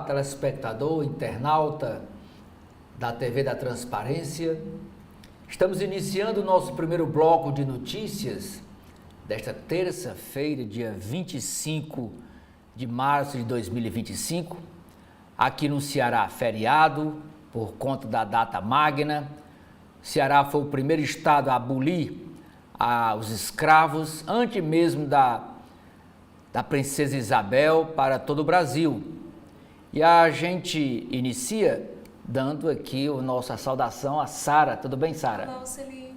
telespectador, internauta da TV da Transparência. Estamos iniciando o nosso primeiro bloco de notícias desta terça-feira, dia 25 de março de 2025. Aqui no Ceará, feriado, por conta da data magna. O Ceará foi o primeiro estado a abolir os escravos, antes mesmo da Princesa Isabel, para todo o Brasil. E a gente inicia dando aqui a nossa saudação a Sara. Tudo bem, Sara? Olá, Celi.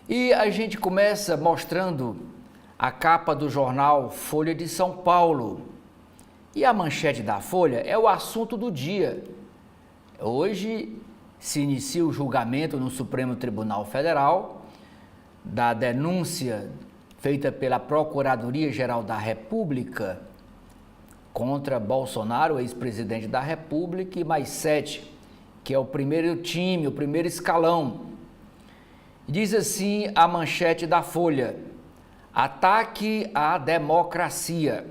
E a gente começa mostrando a capa do jornal Folha de São Paulo. E a manchete da Folha é o assunto do dia. Hoje se inicia o julgamento no Supremo Tribunal Federal da denúncia feita pela Procuradoria-Geral da República contra Bolsonaro, ex-presidente da República, e mais 7, que é o primeiro time, o primeiro escalão. Diz assim a manchete da Folha: ataque à democracia.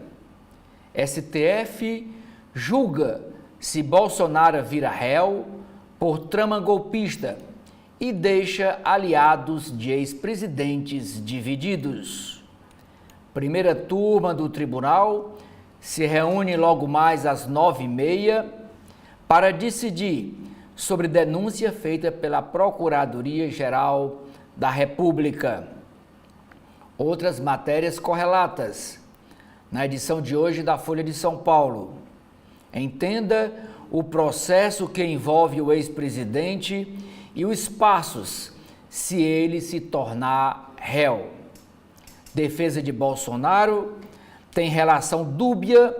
STF julga se Bolsonaro vira réu por trama golpista e deixa aliados de ex-presidentes divididos. Primeira turma do tribunal se reúne logo mais às 9h30 para decidir sobre denúncia feita pela Procuradoria-Geral da República. Outras matérias correlatas na edição de hoje da Folha de São Paulo. Entenda o processo que envolve o ex-presidente e os passos se ele se tornar réu. Defesa de Bolsonaro tem relação dúbia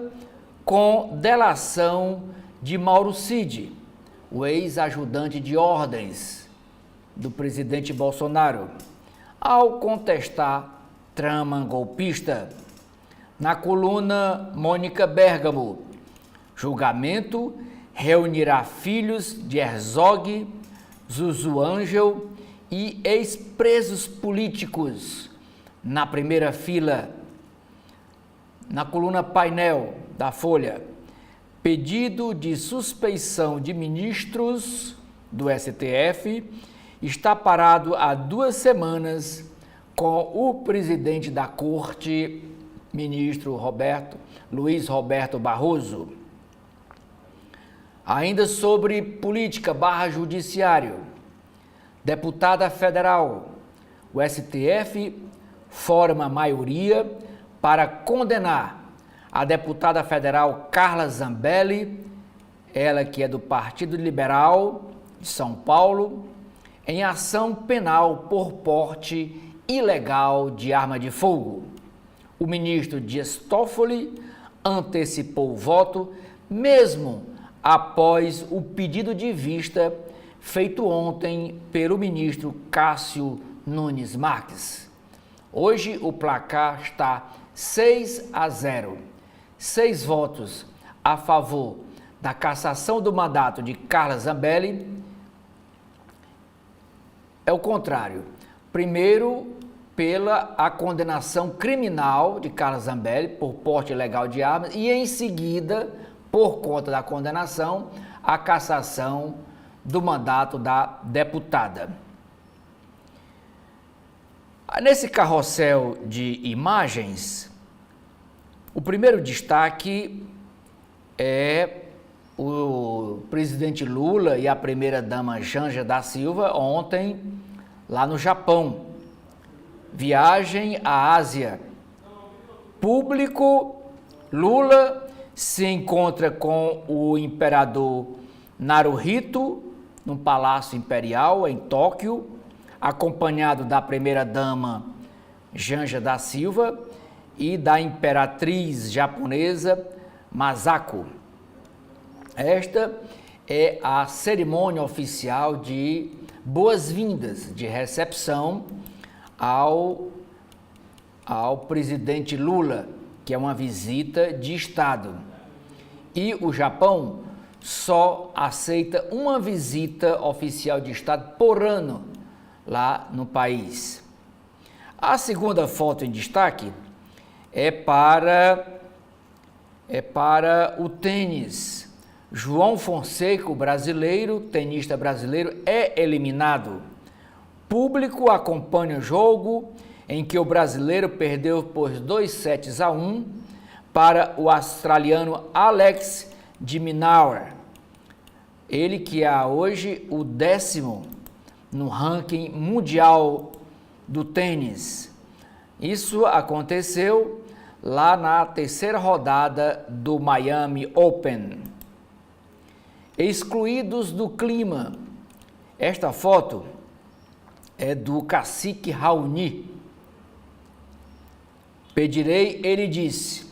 com delação de Mauro Cid, o ex-ajudante de ordens do presidente Bolsonaro, ao contestar trama golpista. Na coluna Mônica Bergamo, julgamento reunirá filhos de Herzog, Zuzu Angel e ex-presos políticos na primeira fila. Na coluna Painel da Folha, pedido de suspeição de ministros do STF está parado há 2 semanas com o presidente da Corte, ministro Luiz Roberto Barroso. Ainda sobre política / judiciário, deputada federal, o STF forma maioria para condenar a deputada federal Carla Zambelli, ela que é do Partido Liberal de São Paulo, em ação penal por porte ilegal de arma de fogo. O ministro Dias Toffoli antecipou o voto, mesmo após o pedido de vista feito ontem pelo ministro Cássio Nunes Marques. Hoje o placar está 6-0. 6 votos a favor da cassação do mandato de Carla Zambelli. É o contrário. Primeiro, pela a condenação criminal de Carla Zambelli por porte ilegal de armas e, em seguida, por conta da condenação, a cassação do mandato da deputada. Nesse carrossel de imagens, o primeiro destaque é o presidente Lula e a primeira-dama Janja da Silva ontem lá no Japão. Viagem à Ásia. Público, Lula se encontra com o imperador Naruhito no Palácio Imperial em Tóquio, acompanhado da primeira-dama Janja da Silva e da imperatriz japonesa Masako. Esta é a cerimônia oficial de boas-vindas, de recepção ao presidente Lula, que é uma visita de Estado. E o Japão só aceita uma visita oficial de Estado por ano lá no país. A segunda foto em destaque é para o tênis. João Fonseca, o brasileiro, tenista brasileiro, é eliminado. Público acompanha o jogo em que o brasileiro perdeu por 2-1 para o australiano Alex de Minaur. Ele que é hoje o 10º no ranking mundial do tênis. Isso aconteceu lá na terceira rodada do Miami Open. Excluídos do clima. Esta foto é do cacique Raoni. Ele disse,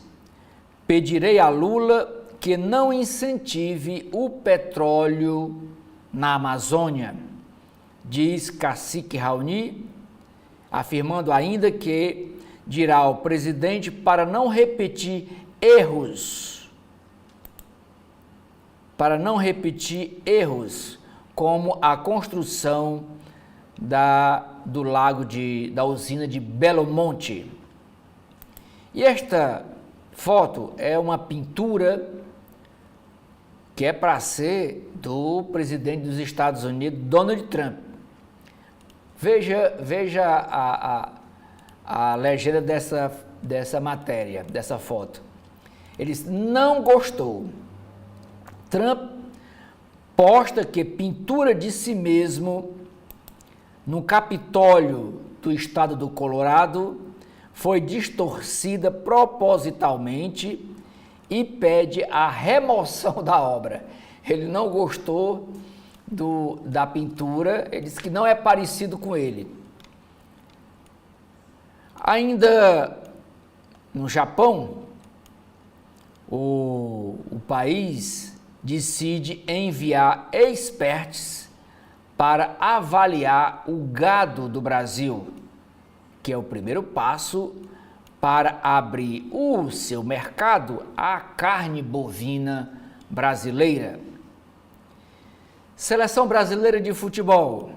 pedirei a Lula que não incentive o petróleo na Amazônia, diz cacique Raoni, afirmando ainda que dirá ao presidente para não repetir erros, como a construção do lago da usina de Belo Monte. E esta foto é uma pintura que é para ser do presidente dos Estados Unidos, Donald Trump. Veja a legenda dessa matéria, dessa foto. Ele não gostou. Trump posta que pintura de si mesmo no Capitólio do estado do Colorado foi distorcida propositalmente e pede a remoção da obra. Ele não gostou da pintura, ele disse que não é parecido com ele. Ainda no Japão, o país decide enviar experts para avaliar o gado do Brasil, que é o primeiro passo para abrir o seu mercado à carne bovina brasileira. Seleção brasileira de futebol.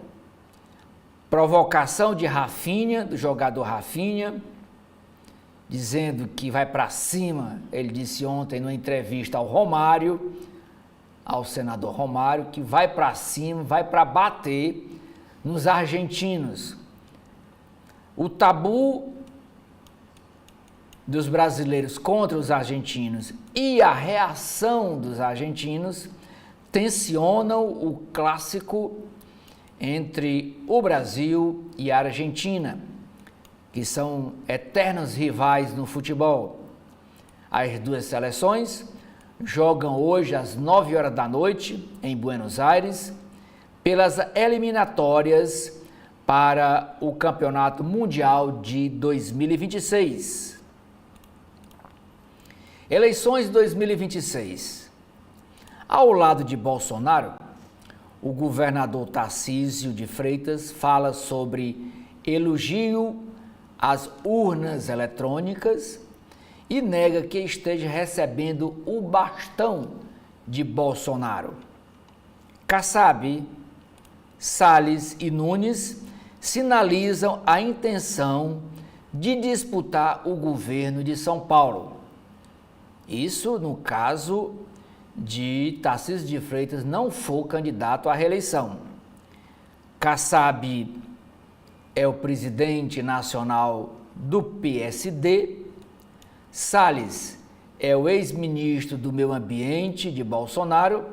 Provocação de Rafinha, do jogador Rafinha, dizendo que vai para cima. Ele disse ontem numa entrevista ao senador Romário, que vai para cima, vai para bater nos argentinos. O tabu dos brasileiros contra os argentinos e a reação dos argentinos tensionam o clássico entre o Brasil e a Argentina, que são eternos rivais no futebol. As duas seleções jogam hoje às 9 horas da noite em Buenos Aires pelas eliminatórias para o Campeonato Mundial de 2026. Eleições 2026. Ao lado de Bolsonaro, o governador Tarcísio de Freitas fala sobre elogio às urnas eletrônicas e nega que esteja recebendo o bastão de Bolsonaro. Kassab, Salles e Nunes sinalizam a intenção de disputar o governo de São Paulo. Isso no caso de Tarcísio de Freitas não for candidato à reeleição. Kassab é o presidente nacional do PSD, Salles é o ex-ministro do Meio Ambiente de Bolsonaro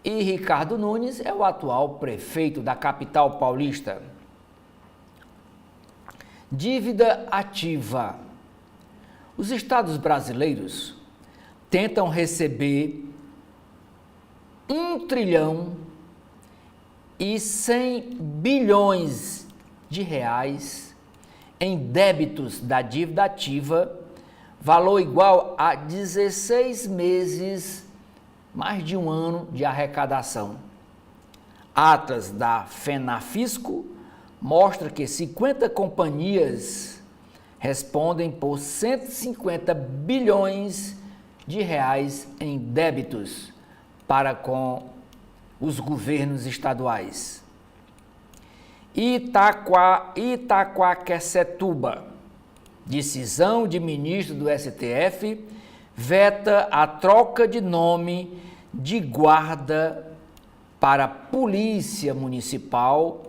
e Ricardo Nunes é o atual prefeito da capital paulista. Dívida ativa. Os estados brasileiros tentam receber 1 trilhão e 100 bilhões de reais em débitos da dívida ativa, valor igual a 16 meses, mais de um ano de arrecadação. Atas da FENAFISCO mostra que 50 companhias respondem por 150 bilhões de reais em débitos para com os governos estaduais. Itaquaquecetuba, decisão de ministro do STF, veta a troca de nome de guarda para a Polícia Municipal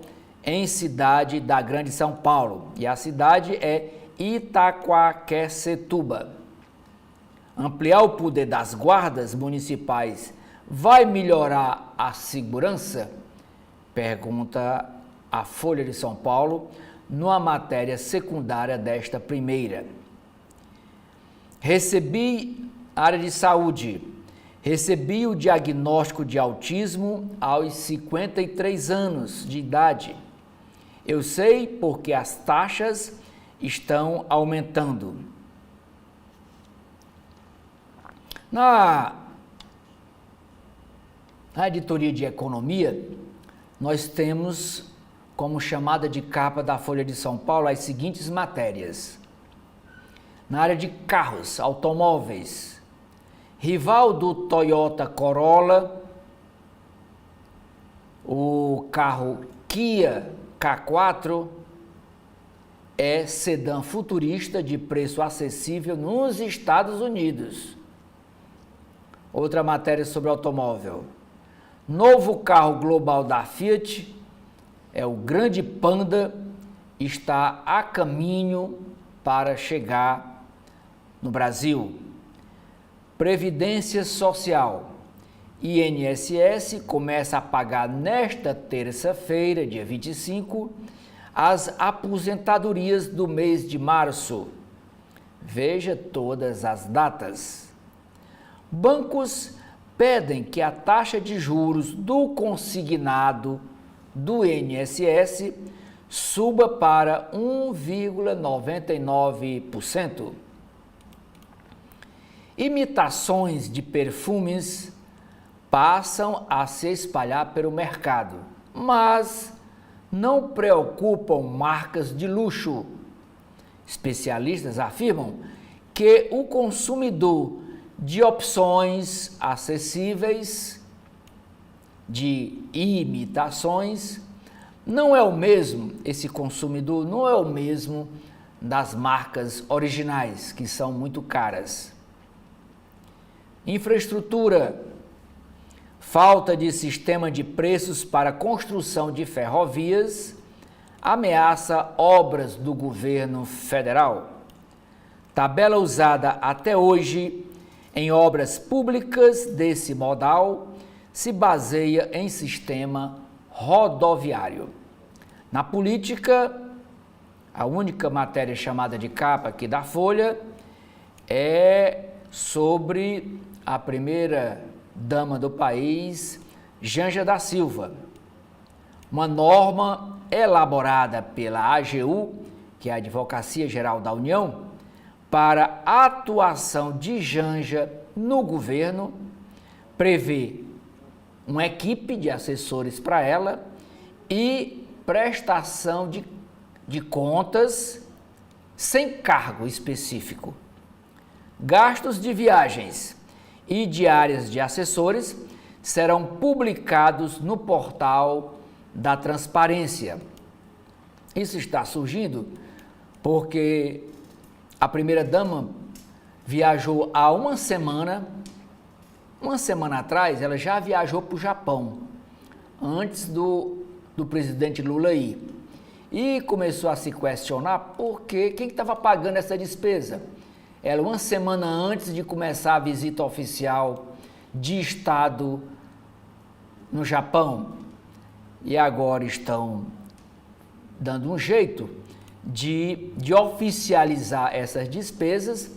em cidade da Grande São Paulo. E a cidade é Itaquaquecetuba. Ampliar o poder das guardas municipais vai melhorar a segurança? Pergunta a Folha de São Paulo, numa matéria secundária desta primeira. Área de saúde. Recebi o diagnóstico de autismo aos 53 anos de idade. Eu sei porque as taxas estão aumentando. Na editoria de economia, nós temos como chamada de capa da Folha de São Paulo as seguintes matérias. Na área de carros, automóveis, rival do Toyota Corolla, o carro Kia K4 é sedã futurista de preço acessível nos Estados Unidos. Outra matéria sobre automóvel. Novo carro global da Fiat, é o Grande Panda, está a caminho para chegar no Brasil. Previdência Social. INSS começa a pagar nesta terça-feira, dia 25, as aposentadorias do mês de março. Veja todas as datas. Bancos pedem que a taxa de juros do consignado do INSS suba para 1,99%. Imitações de perfumes passam a se espalhar pelo mercado, mas não preocupam marcas de luxo. Especialistas afirmam que o consumidor de opções acessíveis de imitações não é o mesmo, esse consumidor não é o mesmo das marcas originais, que são muito caras. Infraestrutura. Falta de sistema de preços para construção de ferrovias ameaça obras do governo federal. Tabela usada até hoje em obras públicas desse modal se baseia em sistema rodoviário. Na política, a única matéria chamada de capa aqui da Folha é sobre a primeira dama do país, Janja da Silva. Uma norma elaborada pela AGU, que é a Advocacia Geral da União, para a atuação de Janja no governo, prevê uma equipe de assessores para ela e prestação de contas sem cargo específico. Gastos de viagens e diárias de assessores serão publicados no portal da transparência. Isso está surgindo porque a primeira-dama viajou há uma semana atrás, ela já viajou para o Japão, antes do presidente Lula ir. E começou a se questionar por quem estava pagando essa despesa. Ela, uma semana antes de começar a visita oficial de Estado no Japão, e agora estão dando um jeito de oficializar essas despesas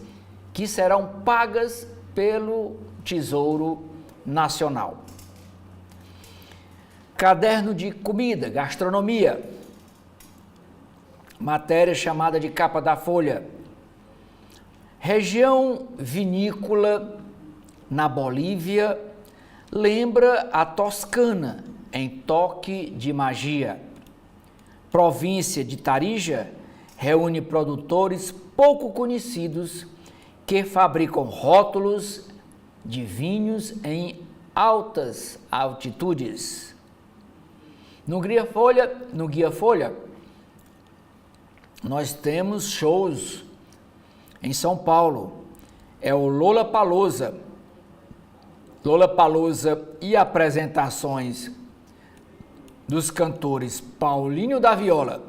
que serão pagas pelo Tesouro Nacional. Caderno de comida, gastronomia. Matéria chamada de capa da Folha. Região vinícola na Bolívia lembra a Toscana em toque de magia. Província de Tarija reúne produtores pouco conhecidos que fabricam rótulos de vinhos em altas altitudes. No Guia Folha, nós temos shows em São Paulo. É o Lollapalooza. Lollapalooza e apresentações dos cantores Paulinho da Viola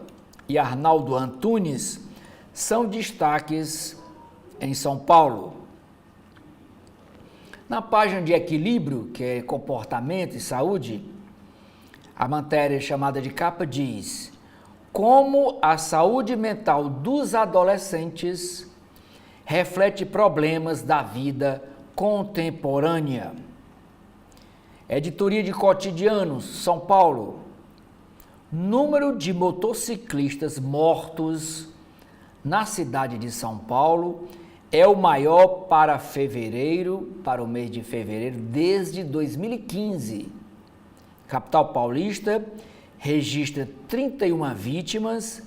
e Arnaldo Antunes são destaques em São Paulo. Na página de equilíbrio, que é comportamento e saúde, a matéria chamada de capa diz: como a saúde mental dos adolescentes reflete problemas da vida contemporânea. Editoria de Cotidianos, São Paulo. Número de motociclistas mortos na cidade de São Paulo é o maior para o mês de fevereiro, desde 2015. Capital paulista registra 31 vítimas.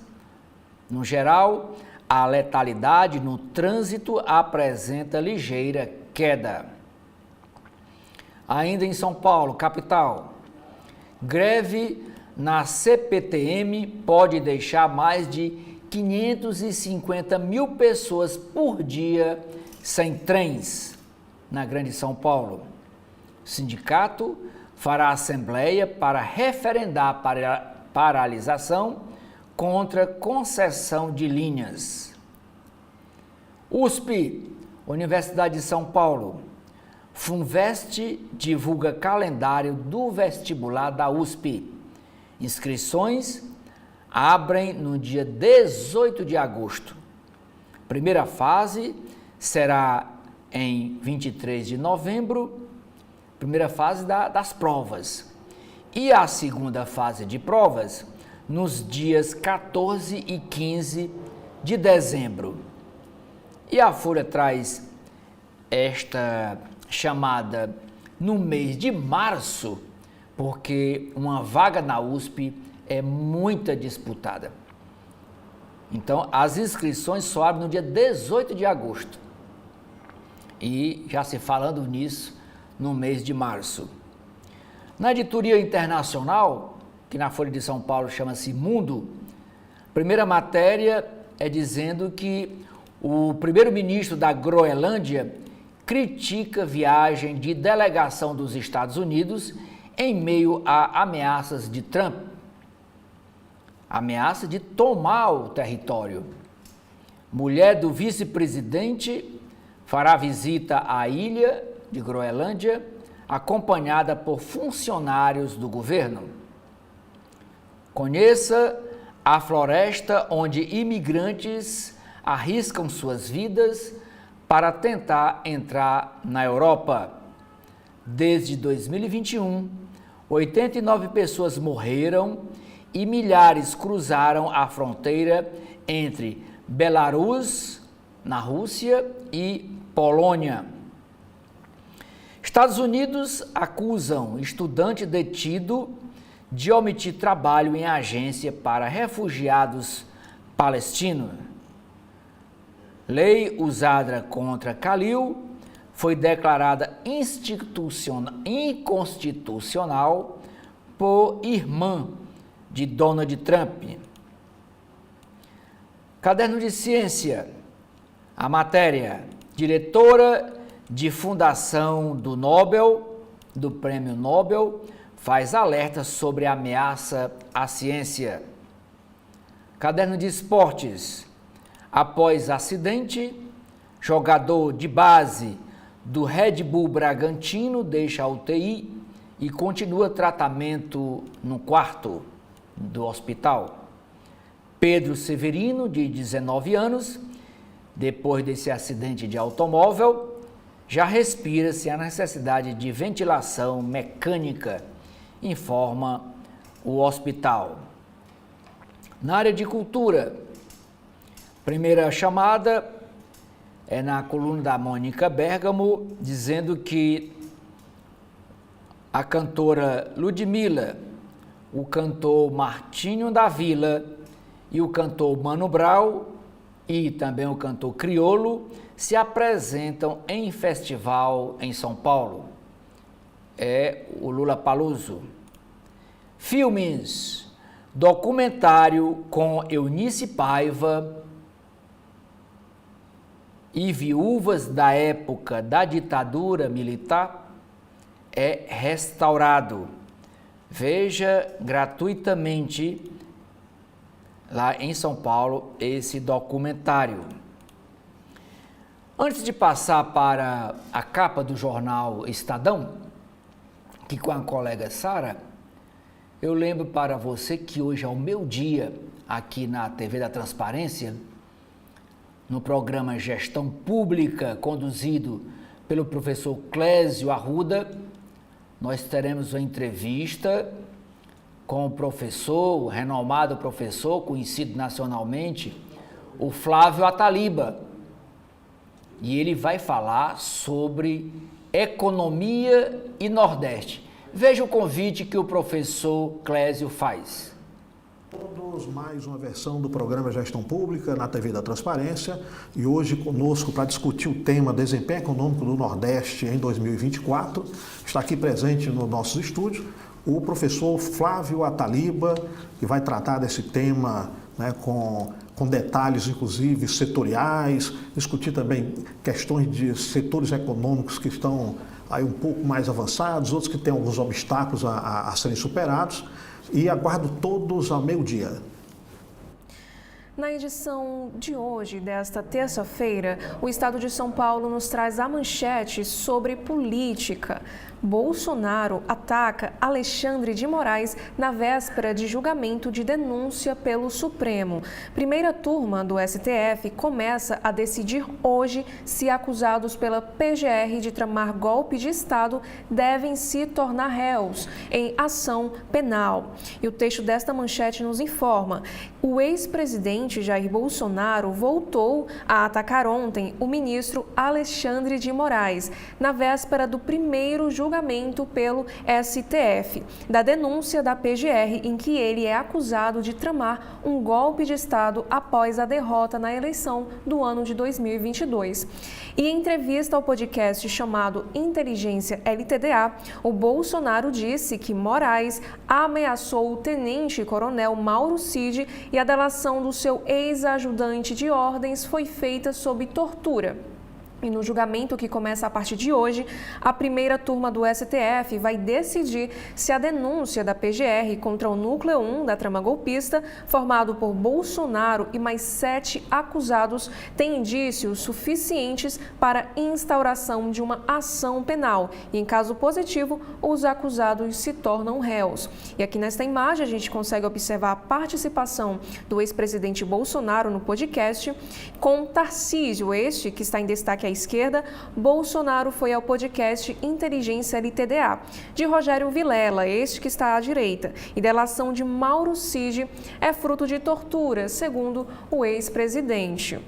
No geral, a letalidade no trânsito apresenta ligeira queda. Ainda em São Paulo, capital, greve na CPTM pode deixar mais de 550 mil pessoas por dia sem trens na Grande São Paulo. O sindicato fará assembleia para referendar a paralisação contra concessão de linhas. USP, Universidade de São Paulo. FUNVEST divulga calendário do vestibular da USP. Inscrições abrem no dia 18 de agosto. Primeira fase será em 23 de novembro, primeira fase das provas. E a segunda fase de provas nos dias 14 e 15 de dezembro. E a Folha traz esta chamada no mês de março, porque uma vaga na USP é muito disputada. Então, as inscrições só abrem no dia 18 de agosto. E já se falando nisso no mês de março. Na editoria internacional, que na Folha de São Paulo chama-se Mundo, primeira matéria é dizendo que o primeiro-ministro da Groenlândia critica viagem de delegação dos Estados Unidos em meio a ameaças de Trump. Ameaça de tomar o território. Mulher do vice-presidente fará visita à ilha de Groenlândia, acompanhada por funcionários do governo. Conheça a floresta onde imigrantes arriscam suas vidas para tentar entrar na Europa. Desde 2021, 89 pessoas morreram e milhares cruzaram a fronteira entre Belarus, na Rússia, e Polônia. Estados Unidos acusam estudante detido de omitir trabalho em agência para refugiados palestinos. Lei usada contra Khalil foi declarada inconstitucional por irmã de Donald Trump. Caderno de Ciência, a matéria, diretora de fundação do Nobel, do Prêmio Nobel, faz alerta sobre a ameaça à ciência. Caderno de Esportes, após acidente, jogador de base do Red Bull Bragantino deixa a UTI e continua tratamento no quarto do hospital. Pedro Severino, de 19 anos, depois desse acidente de automóvel, já respira-se a necessidade de ventilação mecânica, informa o hospital. Na área de cultura, primeira chamada é na coluna da Mônica Bergamo, dizendo que a cantora Ludmilla, o cantor Martinho da Vila e o cantor Mano Brown e também o cantor Criolo se apresentam em festival em São Paulo. É o Lollapalooza. Filmes, documentário com Eunice Paiva e viúvas da época da ditadura militar é restaurado. Veja gratuitamente lá em São Paulo esse documentário. Antes de passar para a capa do jornal Estadão, que com a colega Sara, eu lembro para você que hoje é o meu dia aqui na TV da Transparência, no programa Gestão Pública, conduzido pelo professor Clésio Arruda, nós teremos uma entrevista com o professor, o renomado professor, conhecido nacionalmente, o Flávio Ataliba. E ele vai falar sobre economia e Nordeste. Veja o convite que o professor Clésio faz. Todos, mais uma versão do programa Gestão Pública na TV da Transparência, e hoje conosco para discutir o tema desempenho econômico do Nordeste em 2024, está aqui presente no nosso estúdio o professor Flávio Ataliba, que vai tratar desse tema, né, com detalhes, inclusive, setoriais, discutir também questões de setores econômicos que estão aí um pouco mais avançados, outros que têm alguns obstáculos a serem superados, e aguardo todos ao meio-dia. Na edição de hoje, desta terça-feira, o Estado de São Paulo nos traz a manchete sobre política. Bolsonaro ataca Alexandre de Moraes na véspera de julgamento de denúncia pelo Supremo. Primeira turma do STF começa a decidir hoje se acusados pela PGR de tramar golpe de Estado devem se tornar réus em ação penal. E o texto desta manchete nos informa: o ex-presidente Jair Bolsonaro voltou a atacar ontem o ministro Alexandre de Moraes, na véspera do primeiro julgamento pelo STF, da denúncia da PGR em que ele é acusado de tramar um golpe de Estado após a derrota na eleição do ano de 2022. E em entrevista ao podcast chamado Inteligência LTDA, o Bolsonaro disse que Moraes ameaçou o tenente-coronel Mauro Cid e a delação do seu ex-ajudante de ordens foi feita sob tortura. E no julgamento que começa a partir de hoje, a primeira turma do STF vai decidir se a denúncia da PGR contra o Núcleo 1 da trama golpista, formado por Bolsonaro e mais 7 acusados, tem indícios suficientes para instauração de uma ação penal. E em caso positivo, os acusados se tornam réus. E aqui nesta imagem a gente consegue observar a participação do ex-presidente Bolsonaro no podcast com Tarcísio, este que está em destaque à esquerda. Bolsonaro foi ao podcast Inteligência LTDA, de Rogério Vilela, este que está à direita, e delação de Mauro Cid é fruto de tortura, segundo o ex-presidente.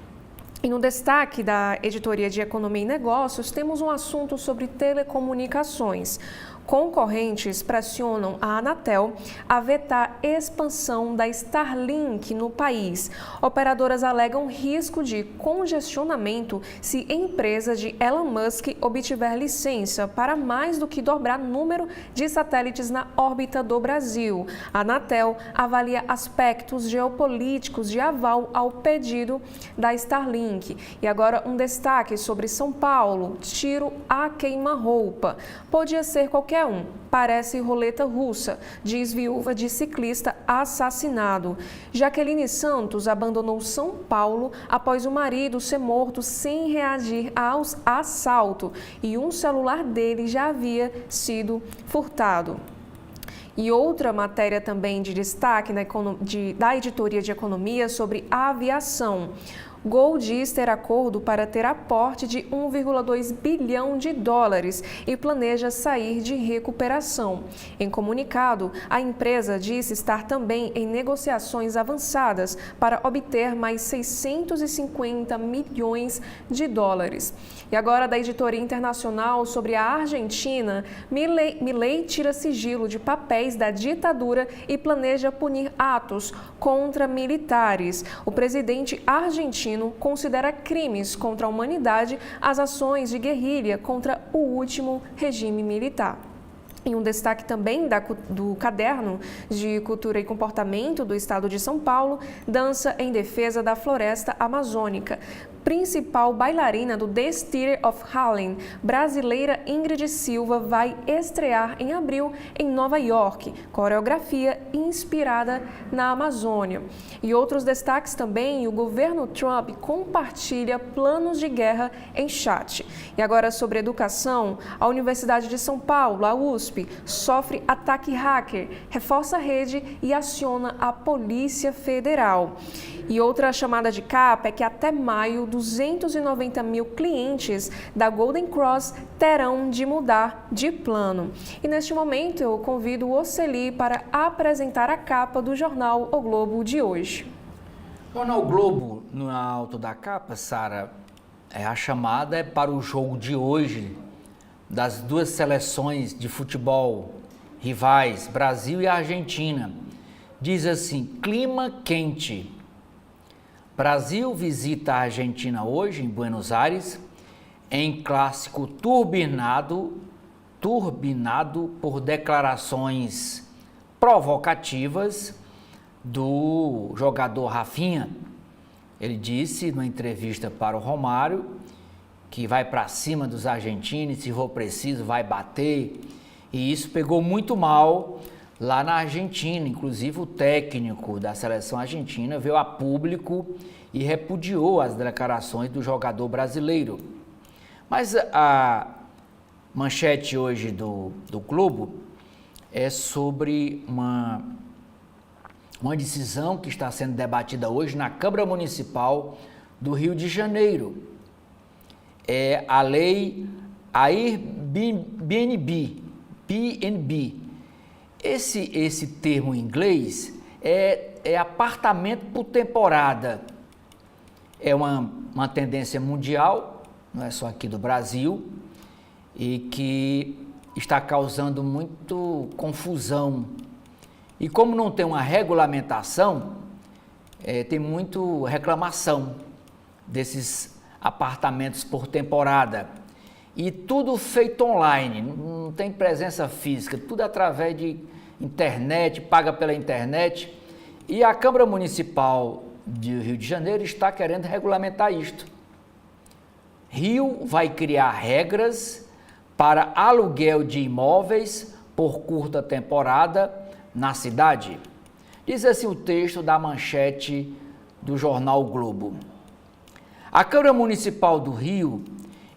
E no destaque da Editoria de Economia e Negócios, temos um assunto sobre telecomunicações. Concorrentes pressionam a Anatel a vetar expansão da Starlink no país. Operadoras alegam risco de congestionamento se empresa de Elon Musk obtiver licença para mais do que dobrar o número de satélites na órbita do Brasil. A Anatel avalia aspectos geopolíticos de aval ao pedido da Starlink. E agora um destaque sobre São Paulo: tiro a queima-roupa. Podia ser qualquer um, parece roleta russa, diz viúva de ciclista assassinado. Jaqueline Santos abandonou São Paulo após o marido ser morto sem reagir ao assalto e um celular dele já havia sido furtado. E outra matéria também de destaque da Editoria de Economia sobre a aviação. Gol diz ter acordo para ter aporte de 1,2 bilhão de dólares e planeja sair de recuperação. Em comunicado, a empresa disse estar também em negociações avançadas para obter mais 650 milhões de dólares. E agora da Editoria Internacional sobre a Argentina, Milei tira sigilo de papéis da ditadura e planeja punir atos contra militares. O presidente argentino considera crimes contra a humanidade as ações de guerrilha contra o último regime militar. E um destaque também do Caderno de Cultura e Comportamento do Estado de São Paulo: dança em defesa da floresta amazônica. principal bailarina do Dance Theatre of Harlem, brasileira Ingrid Silva, vai estrear em abril em Nova York, coreografia inspirada na Amazônia. E outros destaques também, o governo Trump compartilha planos de guerra em chat. E agora sobre educação, a Universidade de São Paulo, a USP, sofre ataque hacker, reforça a rede e aciona a Polícia Federal. E outra chamada de capa é que até maio, 290 mil clientes da Golden Cross terão de mudar de plano. E neste momento eu convido o Oceli para apresentar a capa do jornal O Globo de hoje. O jornal Globo, no alto da capa, Sara, a chamada é para o jogo de hoje das duas seleções de futebol rivais, Brasil e Argentina. Diz assim: clima quente. Brasil visita a Argentina hoje, em Buenos Aires, em clássico turbinado por declarações provocativas do jogador Rafinha. Ele disse, numa entrevista para o Romário, que vai para cima dos argentinos, se for preciso vai bater, e isso pegou muito mal lá na Argentina. Inclusive o técnico da seleção argentina veio a público e repudiou as declarações do jogador brasileiro. Mas a manchete hoje do Globo é sobre uma decisão que está sendo debatida hoje na Câmara Municipal do Rio de Janeiro. É a lei Airbnb. Esse termo em inglês é apartamento por temporada. É uma tendência mundial, não é só aqui do Brasil, e que está causando muito confusão. E como não tem uma regulamentação, tem muito reclamação desses apartamentos por temporada. E tudo feito online, não tem presença física, tudo através de internet, paga pela internet. E a Câmara Municipal de Rio de Janeiro está querendo regulamentar isto. Rio vai criar regras para aluguel de imóveis por curta temporada na cidade. Diz assim o texto da manchete do jornal Globo. A Câmara Municipal do Rio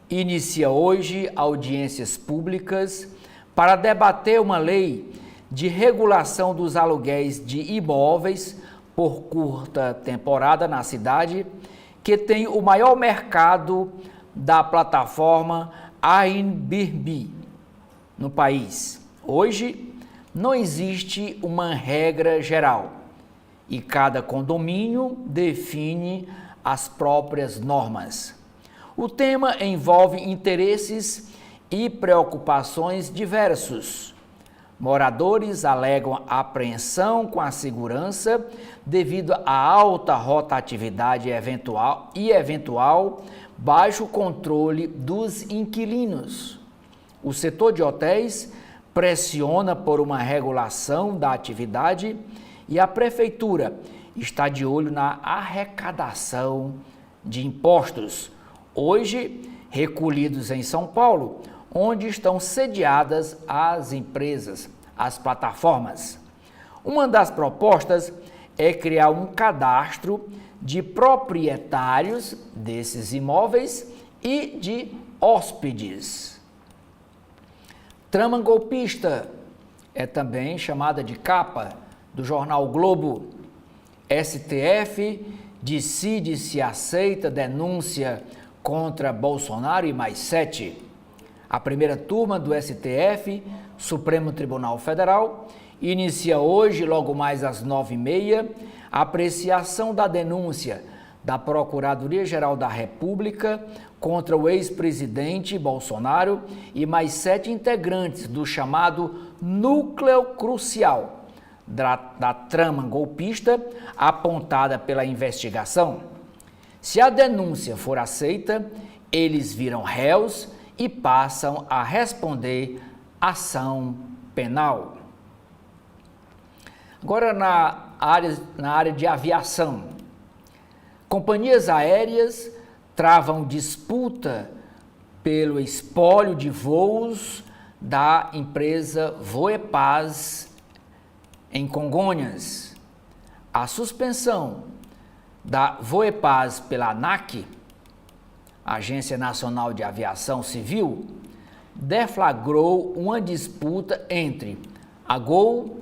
inicia hoje audiências públicas para debater uma lei de regulação dos aluguéis de imóveis por curta temporada na cidade, que tem o maior mercado da plataforma Airbnb no país. Hoje, não existe uma regra geral e cada condomínio define as próprias normas. O tema envolve interesses e preocupações diversos. Moradores alegam apreensão com a segurança devido à alta rotatividade e eventual baixo controle dos inquilinos. O setor de hotéis pressiona por uma regulação da atividade e a prefeitura está de olho na arrecadação de impostos, hoje recolhidos em São Paulo, onde estão sediadas as empresas, as plataformas. Uma das propostas é criar um cadastro de proprietários desses imóveis e de hóspedes. Trama golpista é também chamada de capa do jornal Globo. STF decide se aceita denúncia contra Bolsonaro e mais 7. A primeira turma do STF, Supremo Tribunal Federal, inicia hoje, logo mais às 9h30, a apreciação da denúncia da Procuradoria-Geral da República contra o ex-presidente Bolsonaro e mais 7 integrantes do chamado núcleo crucial da trama golpista apontada pela investigação. Se a denúncia for aceita, eles viram réus e passam a responder ação penal. Agora na área de aviação. Companhias aéreas travam disputa pelo espólio de voos da empresa Voepaz em Congonhas. A suspensão da Voepaz pela ANAC, Agência Nacional de Aviação Civil, deflagrou uma disputa entre a Gol,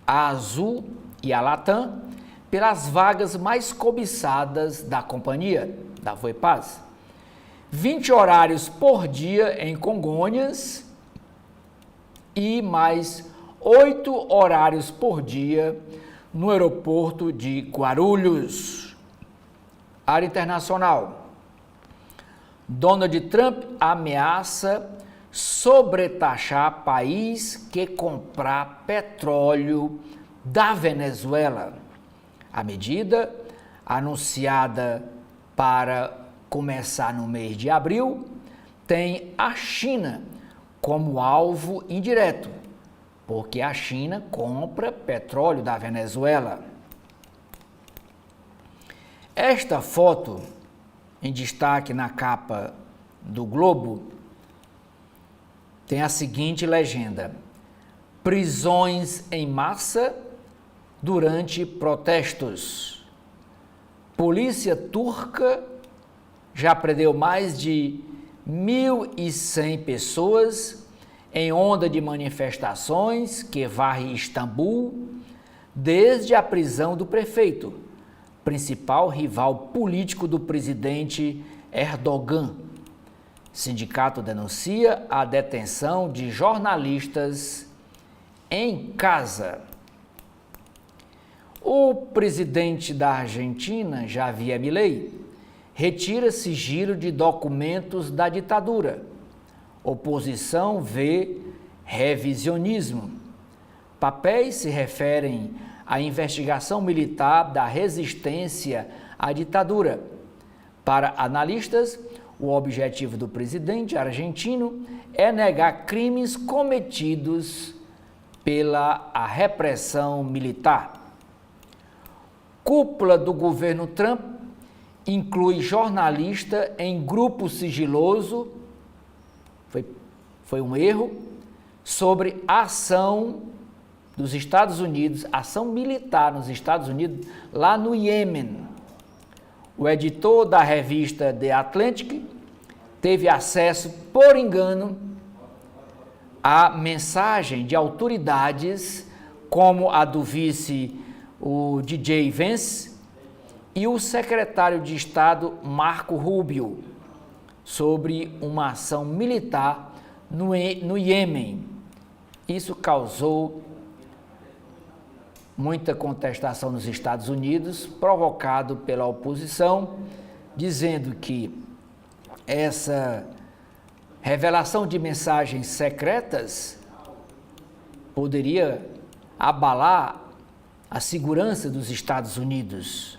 a Azul e a Latam pelas vagas mais cobiçadas da companhia, da Voepaz. 20 horários por dia em Congonhas e mais 8 horários por dia no aeroporto de Guarulhos. Área internacional. Donald Trump ameaça sobretaxar país que comprar petróleo da Venezuela. A medida, anunciada para começar no mês de abril, tem a China como alvo indireto, porque a China compra petróleo da Venezuela. Esta foto, em destaque na capa do Globo, tem a seguinte legenda: prisões em massa durante protestos. Polícia turca já prendeu mais de 1.100 pessoas em onda de manifestações que varre Istambul desde a prisão do prefeito, principal rival político do presidente Erdogan. Sindicato denuncia a detenção de jornalistas em casa. O presidente da Argentina, Javier Milei, retira sigilo de documentos da ditadura. Oposição vê revisionismo. Papéis se referem à investigação militar da resistência à ditadura. Para analistas, o objetivo do presidente argentino é negar crimes cometidos pela repressão militar. Cúpula do governo Trump inclui jornalista em grupo sigiloso, foi um erro, sobre a ação dos Estados Unidos, ação militar nos Estados Unidos, lá no Iêmen. O editor da revista The Atlantic teve acesso, por engano, à mensagem de autoridades como a do vice, o DJ Vance, e o secretário de Estado Marco Rubio, sobre uma ação militar no Iêmen. Isso causou muita contestação nos Estados Unidos, provocado pela oposição, dizendo que essa revelação de mensagens secretas poderia abalar a segurança dos Estados Unidos.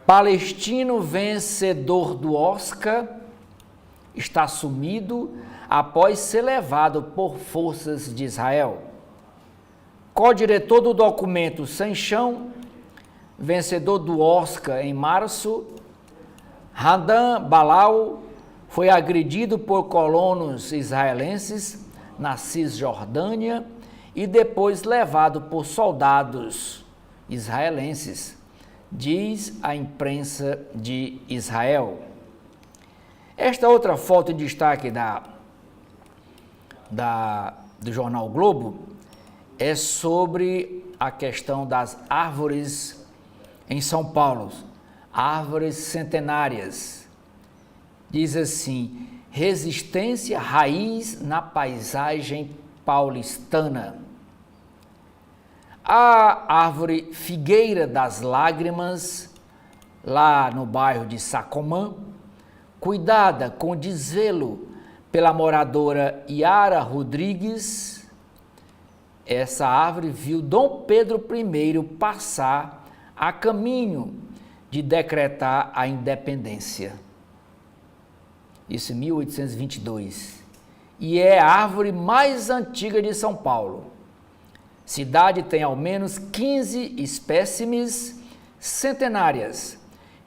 Palestino vencedor do Oscar está sumido após ser levado por forças de Israel. Co-diretor do documento Sem Chão, vencedor do Oscar em março, Radan Balal, foi agredido por colonos israelenses na Cisjordânia e depois levado por soldados israelenses, diz a imprensa de Israel. Esta outra foto em destaque do jornal Globo é sobre a questão das árvores em São Paulo, árvores centenárias. Diz assim: resistência raiz na paisagem paulistana. A árvore Figueira das Lágrimas, lá no bairro de Sacomã, cuidada com desvelo pela moradora Yara Rodrigues, essa árvore viu Dom Pedro I passar a caminho de decretar a independência. Isso em 1822. E é a árvore mais antiga de São Paulo. Cidade tem ao menos 15 espécimes centenárias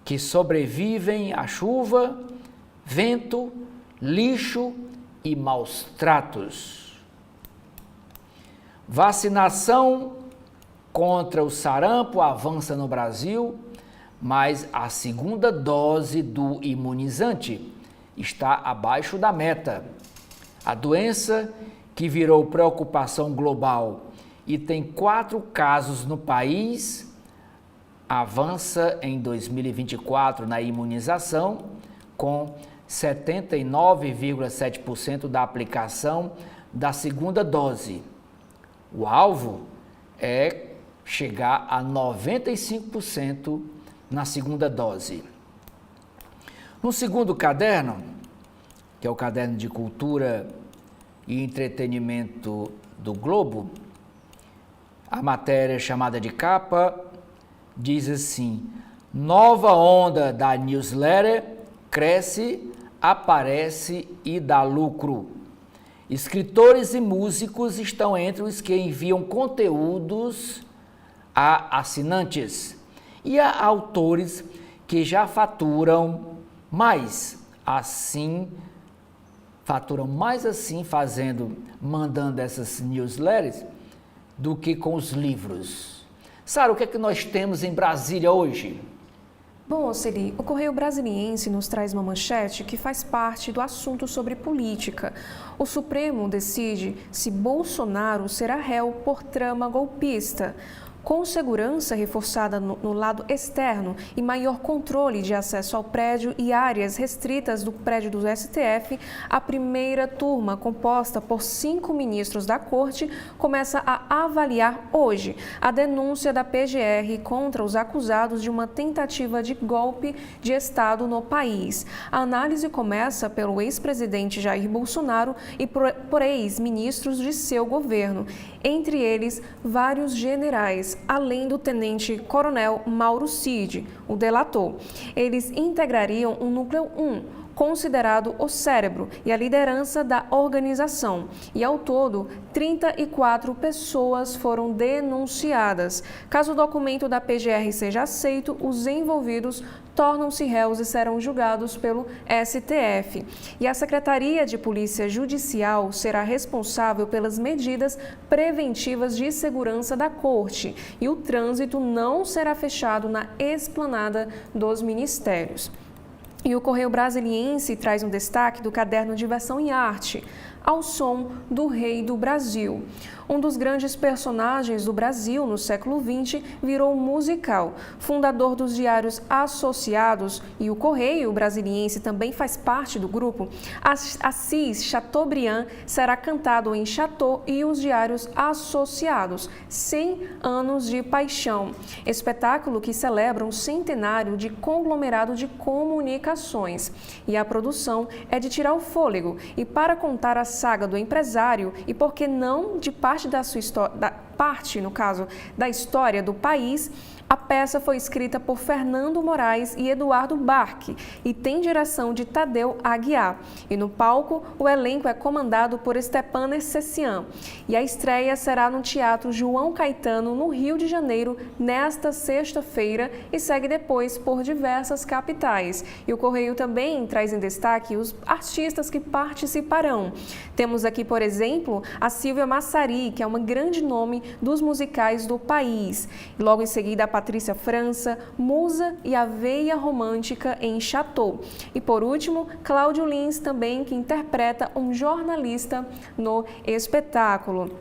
que sobrevivem à chuva, vento, lixo e maus tratos. Vacinação contra o sarampo avança no Brasil, mas a segunda dose do imunizante está abaixo da meta. A doença, que virou preocupação global e tem 4 casos no país, avança em 2024 na imunização, com 79,7% da aplicação da segunda dose. O alvo é chegar a 95% na segunda dose. No segundo caderno, que é o caderno de cultura e entretenimento do Globo, a matéria chamada de capa diz assim: nova onda da newsletter cresce, aparece e dá lucro. Escritores e músicos estão entre os que enviam conteúdos a assinantes e há autores que já faturam mais assim, mandando essas newsletters do que com os livros. Sara, o que é que nós temos em Brasília hoje? Bom, Oceli, o Correio Brasiliense nos traz uma manchete que faz parte do assunto sobre política. O Supremo decide se Bolsonaro será réu por trama golpista. Com segurança reforçada no lado externo e maior controle de acesso ao prédio e áreas restritas do prédio do STF, a primeira turma, composta por 5 ministros da Corte, começa a avaliar hoje a denúncia da PGR contra os acusados de uma tentativa de golpe de Estado no país. A análise começa pelo ex-presidente Jair Bolsonaro e por ex-ministros de seu governo, entre eles vários generais, além do tenente-coronel Mauro Cid, o delator. Eles integrariam o núcleo 1, considerado o cérebro e a liderança da organização. E ao todo, 34 pessoas foram denunciadas. Caso o documento da PGR seja aceito, os envolvidos tornam-se réus e serão julgados pelo STF. E a Secretaria de Polícia Judicial será responsável pelas medidas preventivas de segurança da Corte e o trânsito não será fechado na esplanada dos ministérios. E o Correio Brasiliense traz um destaque do caderno Diversão e Arte, Ao Som do Rei do Brasil. Um dos grandes personagens do Brasil no século XX virou musical. Fundador dos Diários Associados, e o Correio Brasiliense também faz parte do grupo, Assis Chateaubriand será cantado em Chateau e os Diários Associados, 100 anos de paixão. Espetáculo que celebra um centenário de conglomerado de comunicações. E a produção é de tirar o fôlego. E para contar a saga do empresário e, por que não, de parte da sua história, da história do país, a peça foi escrita por Fernando Moraes e Eduardo Barque e tem direção de Tadeu Aguiar. E no palco, o elenco é comandado por Stepan Cessian. E a estreia será no Teatro João Caetano, no Rio de Janeiro, nesta sexta-feira e segue depois por diversas capitais. E o Correio também traz em destaque os artistas que participarão. Temos aqui, por exemplo, a Silvia Massari, que é uma grande nome dos musicais do país. E logo em seguida, a Patrícia França, Musa e a Veia Romântica em Chateau. E por último, Cláudio Lins também, que interpreta um jornalista no espetáculo.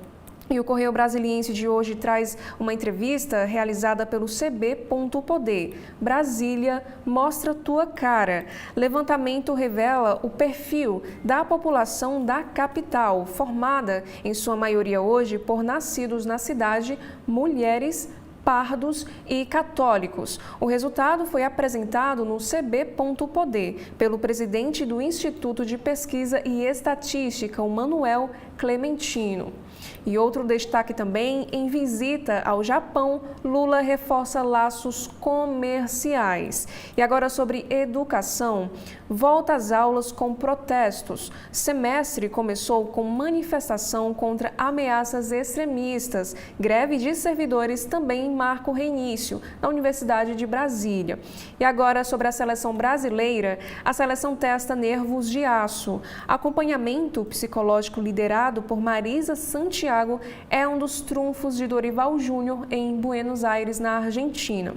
E o Correio Brasiliense de hoje traz uma entrevista realizada pelo CB.poder. Brasília, mostra tua cara. Levantamento revela o perfil da população da capital, formada em sua maioria hoje por nascidos na cidade, mulheres, pardos e católicos. O resultado foi apresentado no CB.poder pelo presidente do Instituto de Pesquisa e Estatística, o Manuel Clementino. E outro destaque também, em visita ao Japão, Lula reforça laços comerciais. E agora sobre educação, volta às aulas com protestos. Semestre começou com manifestação contra ameaças extremistas. Greve de servidores também marca o reinício na Universidade de Brasília. E agora sobre a seleção brasileira, a seleção testa nervos de aço. Acompanhamento psicológico liderado por Marisa Santiago é um dos trunfos de Dorival Júnior em Buenos Aires, na Argentina.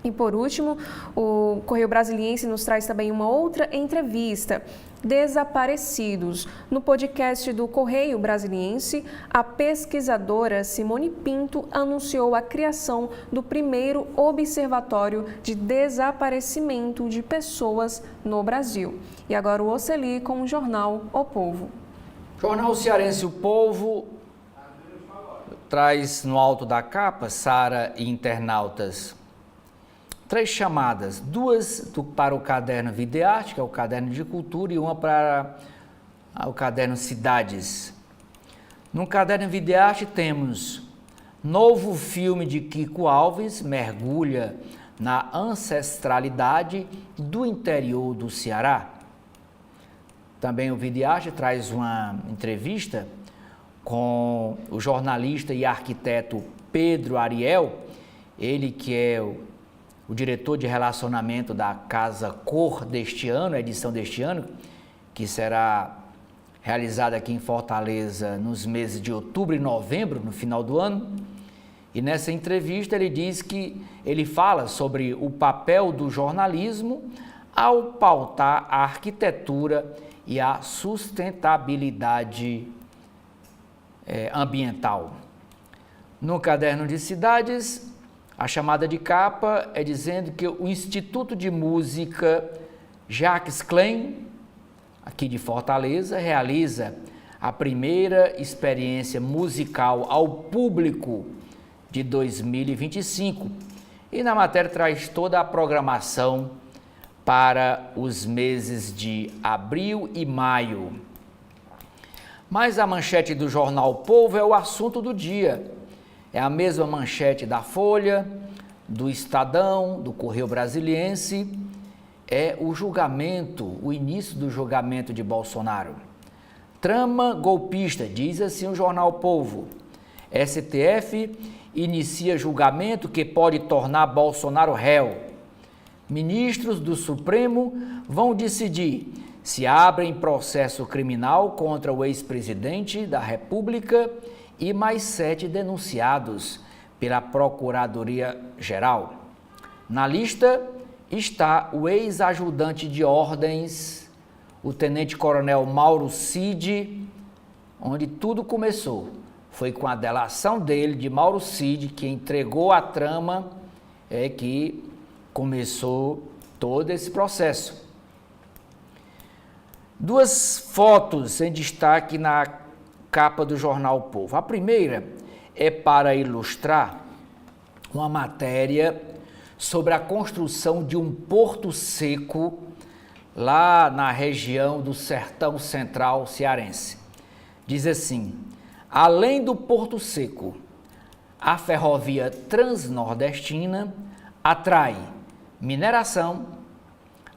E por último, o Correio Brasiliense nos traz também uma outra entrevista. Desaparecidos. No podcast do Correio Brasiliense, a pesquisadora Simone Pinto anunciou a criação do primeiro observatório de desaparecimento de pessoas no Brasil. E agora o Oceli com o jornal O Povo. Jornal Cearense O Povo traz no alto da capa, Sara e internautas, 3 chamadas, 2 para o caderno Videarte, que é o caderno de cultura, e uma para o caderno Cidades. No caderno Videarte temos novo filme de Kiko Alves, mergulha na ancestralidade do interior do Ceará. Também o Videarte traz uma entrevista com o jornalista e arquiteto Pedro Ariel, ele que é o diretor de relacionamento da Casa Cor deste ano, a edição deste ano, que será realizada aqui em Fortaleza nos meses de outubro e novembro, no final do ano. E nessa entrevista ele diz que ele fala sobre o papel do jornalismo ao pautar a arquitetura e a sustentabilidade ambiental. No caderno de Cidades, a chamada de capa é dizendo que o Instituto de Música Jacques Klein, aqui de Fortaleza, realiza a primeira experiência musical ao público de 2025. E na matéria traz toda a programação para os meses de abril e maio. Mas a manchete do jornal O Povo é o assunto do dia. É a mesma manchete da Folha, do Estadão, do Correio Brasiliense. É o julgamento, o início do julgamento de Bolsonaro. Trama golpista, diz assim o jornal O Povo. STF inicia julgamento que pode tornar Bolsonaro réu. Ministros do Supremo vão decidir se abrem processo criminal contra o ex-presidente da República e mais 7 denunciados pela Procuradoria-Geral. Na lista está o ex-ajudante de ordens, o tenente-coronel Mauro Cid, onde tudo começou. Foi com a delação dele, de Mauro Cid, que entregou a trama, que começou todo esse processo. 2 fotos em destaque na capa do jornal O Povo. A primeira é para ilustrar uma matéria sobre a construção de um porto seco lá na região do Sertão Central cearense. Diz assim: além do porto seco, a ferrovia transnordestina atrai mineração,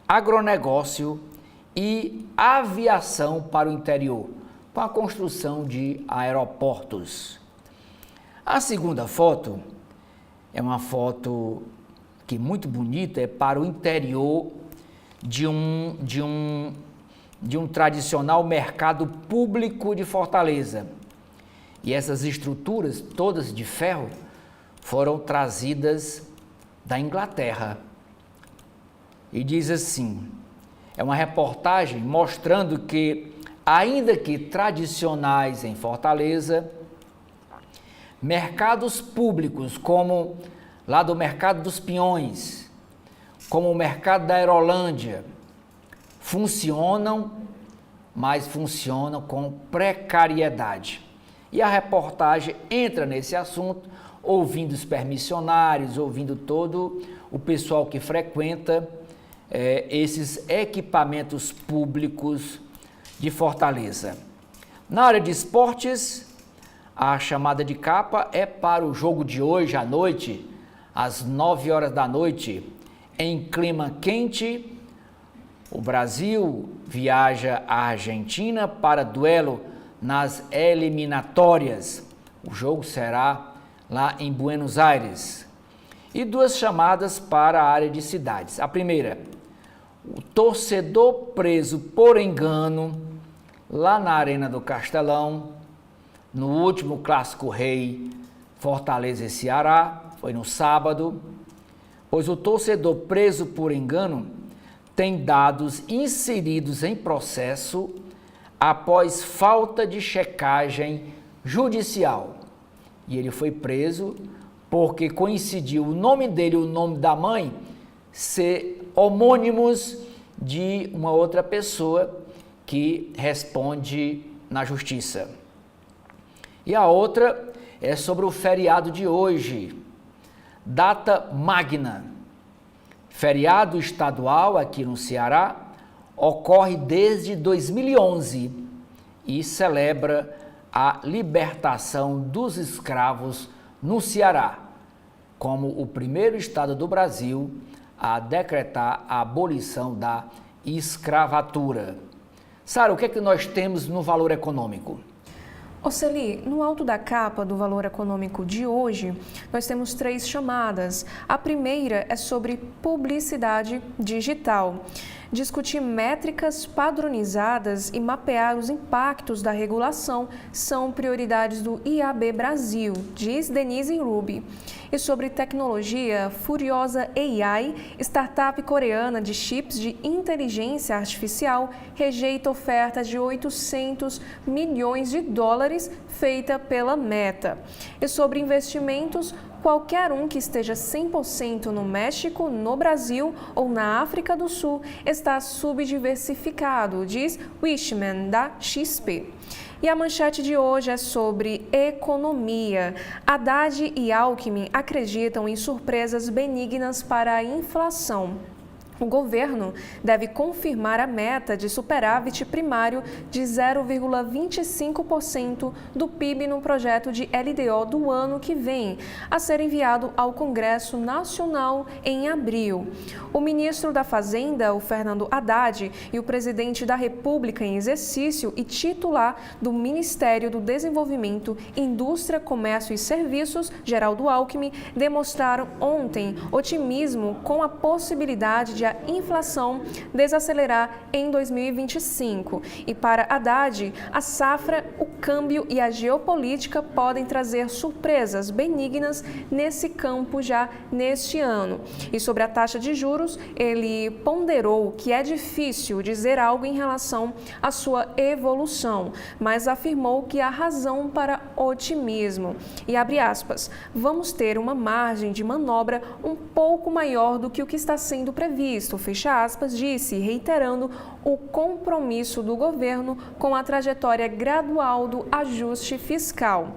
agronegócio e aviação para o interior, com a construção de aeroportos. A segunda foto é uma foto que é muito bonita, é para o interior de um tradicional mercado público de Fortaleza. E essas estruturas, todas de ferro, foram trazidas da Inglaterra. E diz assim, é uma reportagem mostrando que, ainda que tradicionais em Fortaleza, mercados públicos como lá do Mercado dos Peões, como o Mercado da Aerolândia, funcionam, mas funcionam com precariedade. E a reportagem entra nesse assunto, ouvindo os permissionários, ouvindo todo o pessoal que frequenta esses equipamentos públicos de Fortaleza. Na área de esportes, a chamada de capa é para o jogo de hoje à noite, às 9 horas da noite, em clima quente. O Brasil viaja à Argentina para duelo nas eliminatórias. O jogo será lá em Buenos Aires. E duas chamadas para a área de cidades. A primeira, o torcedor preso por engano lá na Arena do Castelão, no último Clássico Rei, Fortaleza e Ceará, foi no sábado, pois o torcedor preso por engano tem dados inseridos em processo após falta de checagem judicial. E ele foi preso porque coincidiu o nome dele e o nome da mãe ser homônimos de uma outra pessoa que responde na justiça. E a outra é sobre o feriado de hoje, data magna. Feriado estadual aqui no Ceará ocorre desde 2011 e celebra a libertação dos escravos no Ceará, como o primeiro estado do Brasil a decretar a abolição da escravatura. Sara, o que é que nós temos no valor econômico? Oceli, no alto da capa do valor econômico de hoje, nós temos 3 chamadas. A primeira é sobre publicidade digital. Discutir métricas padronizadas e mapear os impactos da regulação são prioridades do IAB Brasil, diz Denise Ruby. E sobre tecnologia, Furiosa AI, startup coreana de chips de inteligência artificial, rejeita oferta de 800 milhões de dólares feita pela Meta. E sobre investimentos, qualquer um que esteja 100% no México, no Brasil ou na África do Sul está subdiversificado, diz Wishman, da XP. E a manchete de hoje é sobre economia. Haddad e Alckmin acreditam em surpresas benignas para a inflação. O governo deve confirmar a meta de superávit primário de 0,25% do PIB no projeto de LDO do ano que vem, a ser enviado ao Congresso Nacional em abril. O ministro da Fazenda, o Fernando Haddad, e o presidente da República em exercício e titular do Ministério do Desenvolvimento, Indústria, Comércio e Serviços, Geraldo Alckmin, demonstraram ontem otimismo com a possibilidade de a inflação desacelerar em 2025. E para Haddad, a safra, o câmbio e a geopolítica podem trazer surpresas benignas nesse campo já neste ano. E sobre a taxa de juros, ele ponderou que é difícil dizer algo em relação à sua evolução, mas afirmou que há razão para otimismo. E abre aspas, vamos ter uma margem de manobra um pouco maior do que o que está sendo previsto, fecha aspas, disse, reiterando o compromisso do governo com a trajetória gradual do ajuste fiscal.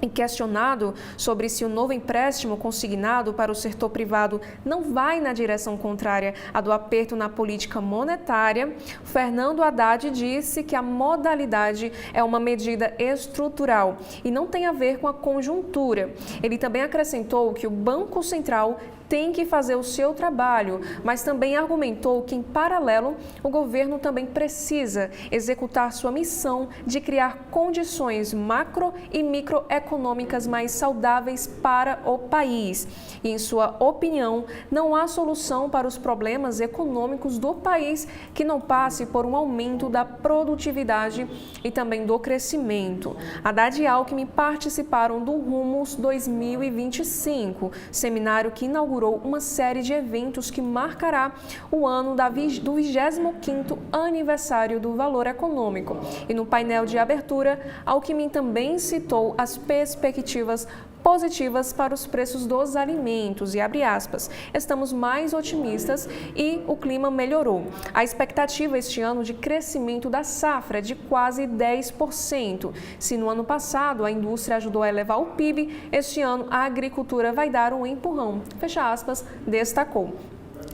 E questionado sobre se o novo empréstimo consignado para o setor privado não vai na direção contrária à do aperto na política monetária, Fernando Haddad disse que a modalidade é uma medida estrutural e não tem a ver com a conjuntura. Ele também acrescentou que o Banco Central tem que fazer o seu trabalho, mas também argumentou que, em paralelo, o governo também precisa executar sua missão de criar condições macro e microeconômicas mais saudáveis para o país. E, em sua opinião, não há solução para os problemas econômicos do país que não passe por um aumento da produtividade e também do crescimento. Haddad e Alckmin participaram do Rumos 2025, seminário que inaugurou uma série de eventos que marcará o ano do 25º aniversário do Valor Econômico. E no painel de abertura, Alckmin também citou as perspectivas positivas para os preços dos alimentos e abre aspas, estamos mais otimistas e o clima melhorou. A expectativa este ano de crescimento da safra é de quase 10%. Se no ano passado a indústria ajudou a elevar o PIB, este ano a agricultura vai dar um empurrão, fecha aspas, destacou.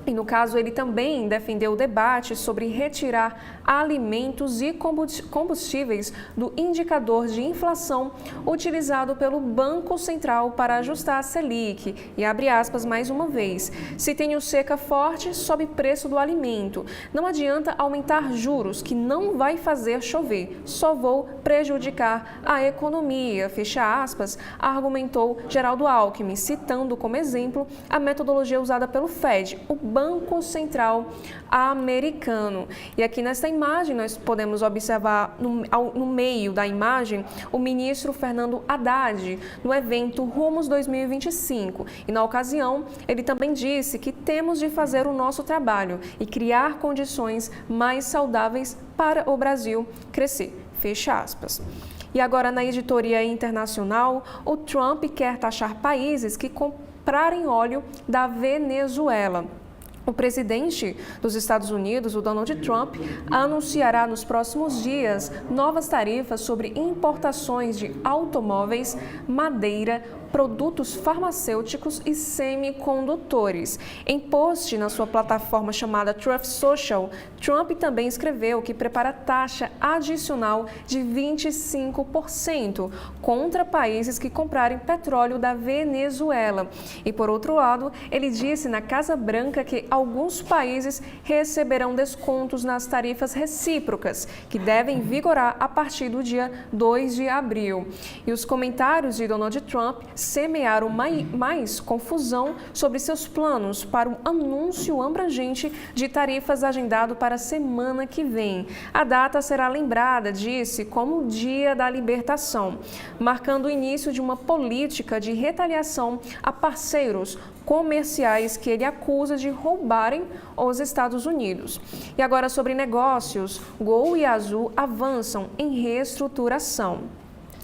E no caso, ele também defendeu o debate sobre retirar alimentos e combustíveis do indicador de inflação utilizado pelo Banco Central para ajustar a Selic. E abre aspas mais uma vez, se tenho seca forte, sobe preço do alimento. Não adianta aumentar juros, que não vai fazer chover, só vou prejudicar a economia, fecha aspas, argumentou Geraldo Alckmin, citando como exemplo a metodologia usada pelo Fed, o Banco Central americano. E aqui nesta imagem nós podemos observar no meio da imagem o ministro Fernando Haddad no evento Rumos 2025. E na ocasião ele também disse que temos de fazer o nosso trabalho e criar condições mais saudáveis para o Brasil crescer. Fecha aspas. E agora na editoria internacional, o Trump quer taxar países que comprarem óleo da Venezuela. O presidente dos Estados Unidos, o Donald Trump, anunciará nos próximos dias novas tarifas sobre importações de automóveis, madeira, produtos farmacêuticos e semicondutores. Em post na sua plataforma chamada Truth Social, Trump também escreveu que prepara taxa adicional de 25% contra países que comprarem petróleo da Venezuela. E, por outro lado, ele disse na Casa Branca que alguns países receberão descontos nas tarifas recíprocas, que devem vigorar a partir do dia 2 de abril. E os comentários de Donald Trump semearam mais confusão sobre seus planos para um anúncio abrangente de tarifas agendado para a semana que vem. A data será lembrada, disse, como o Dia da Libertação, marcando o início de uma política de retaliação a parceiros comerciais que ele acusa de roubarem os Estados Unidos. E agora sobre negócios, Gol e Azul avançam em reestruturação.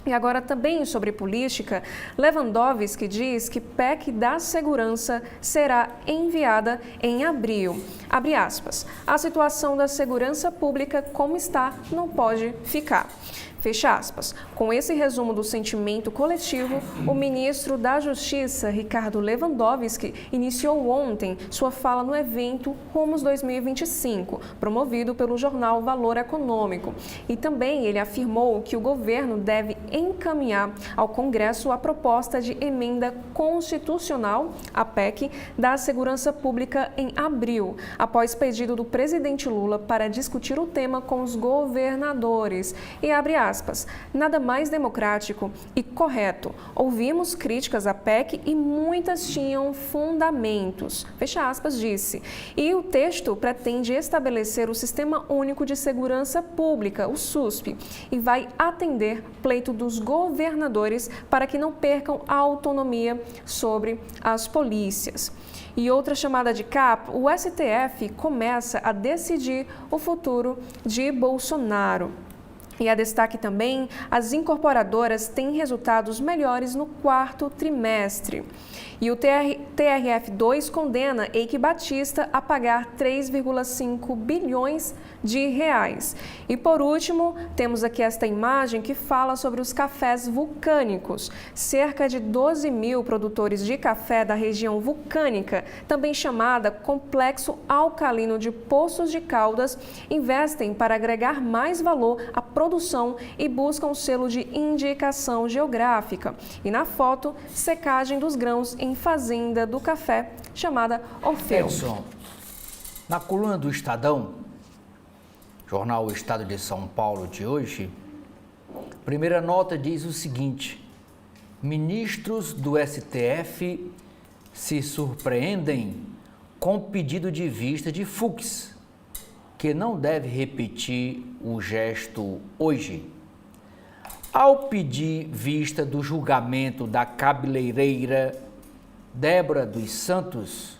E agora também sobre política, Lewandowski diz que PEC da segurança será enviada em abril. Abre aspas, a situação da segurança pública como está não pode ficar. Fecha aspas. Com esse resumo do sentimento coletivo, o ministro da Justiça, Ricardo Lewandowski, iniciou ontem sua fala no evento Rumos 2025, promovido pelo jornal Valor Econômico. E também ele afirmou que o governo deve encaminhar ao Congresso a proposta de emenda constitucional, a PEC, da segurança pública em abril, após pedido do presidente Lula para discutir o tema com os governadores. E abre aspas, nada mais democrático e correto. Ouvimos críticas à PEC e muitas tinham fundamentos. Fecha aspas, disse. E o texto pretende estabelecer o Sistema Único de Segurança Pública, o SUSP, e vai atender pleito dos governadores para que não percam a autonomia sobre as polícias. E outra chamada de capa, o STF começa a decidir o futuro de Bolsonaro. E a destaque também, as incorporadoras têm resultados melhores no quarto trimestre. E o TRF2 condena Eike Batista a pagar 3,5 bilhões de reais. E por último, temos aqui esta imagem que fala sobre os cafés vulcânicos. Cerca de 12 mil produtores de café da região vulcânica, também chamada Complexo Alcalino de Poços de Caldas, investem para agregar mais valor à produção e buscam o selo de indicação geográfica. E na foto, secagem dos grãos em fazenda do café, chamada Orfeu. Edson, na coluna do Estadão, jornal O Estado de São Paulo de hoje, primeira nota diz o seguinte: ministros do STF se surpreendem com pedido de vista de Fux, que não deve repetir o gesto hoje. Ao pedir vista do julgamento da cabeleireira Débora dos Santos,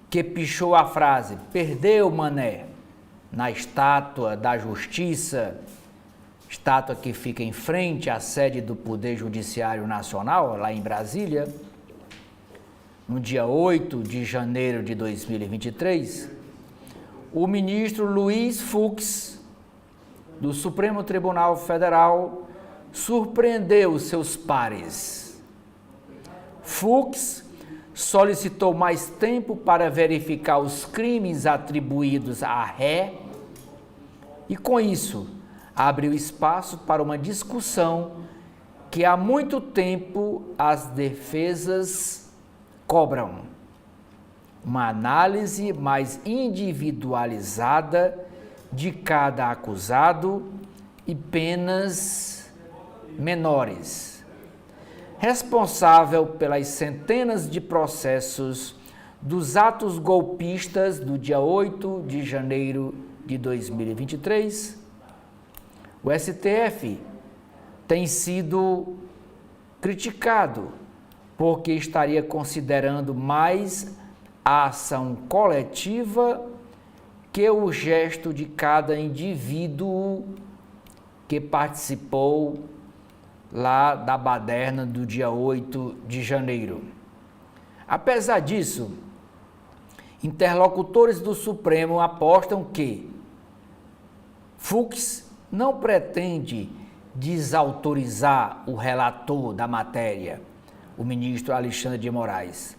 que pichou a frase "perdeu, mané", na estátua da Justiça, estátua que fica em frente à sede do Poder Judiciário Nacional, lá em Brasília, no dia 8 de janeiro de 2023, o ministro Luiz Fux, do Supremo Tribunal Federal, surpreendeu seus pares. Fux solicitou mais tempo para verificar os crimes atribuídos à ré e, com isso, abriu espaço para uma discussão que há muito tempo as defesas cobram. Uma análise mais individualizada de cada acusado e penas menores, responsável pelas centenas de processos dos atos golpistas do dia 8 de janeiro de 2023, o STF tem sido criticado porque estaria considerando mais a ação coletiva que o gesto de cada indivíduo que participou lá da baderna do dia 8 de janeiro. Apesar disso, interlocutores do Supremo apostam que Fux não pretende desautorizar o relator da matéria, o ministro Alexandre de Moraes.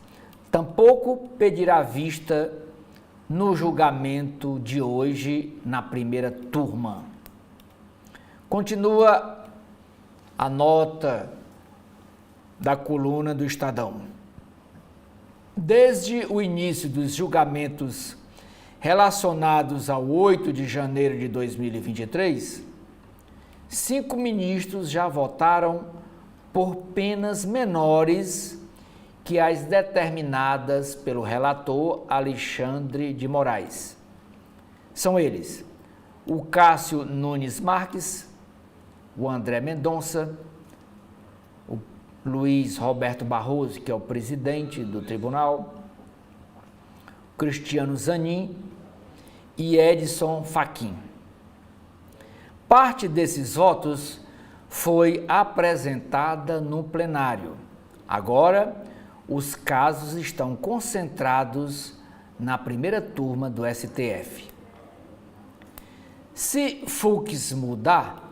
Tampouco pedirá vista no julgamento de hoje na primeira turma. Continua a nota da coluna do Estadão. Desde o início dos julgamentos relacionados ao 8 de janeiro de 2023, 5 ministros já votaram por penas menores que as determinadas pelo relator Alexandre de Moraes. São eles: o Cássio Nunes Marques, o André Mendonça, o Luiz Roberto Barroso, que é o presidente do tribunal, Cristiano Zanin e Edson Fachin. Parte desses votos foi apresentada no plenário. Agora, os casos estão concentrados na primeira turma do STF. Se Fux mudar,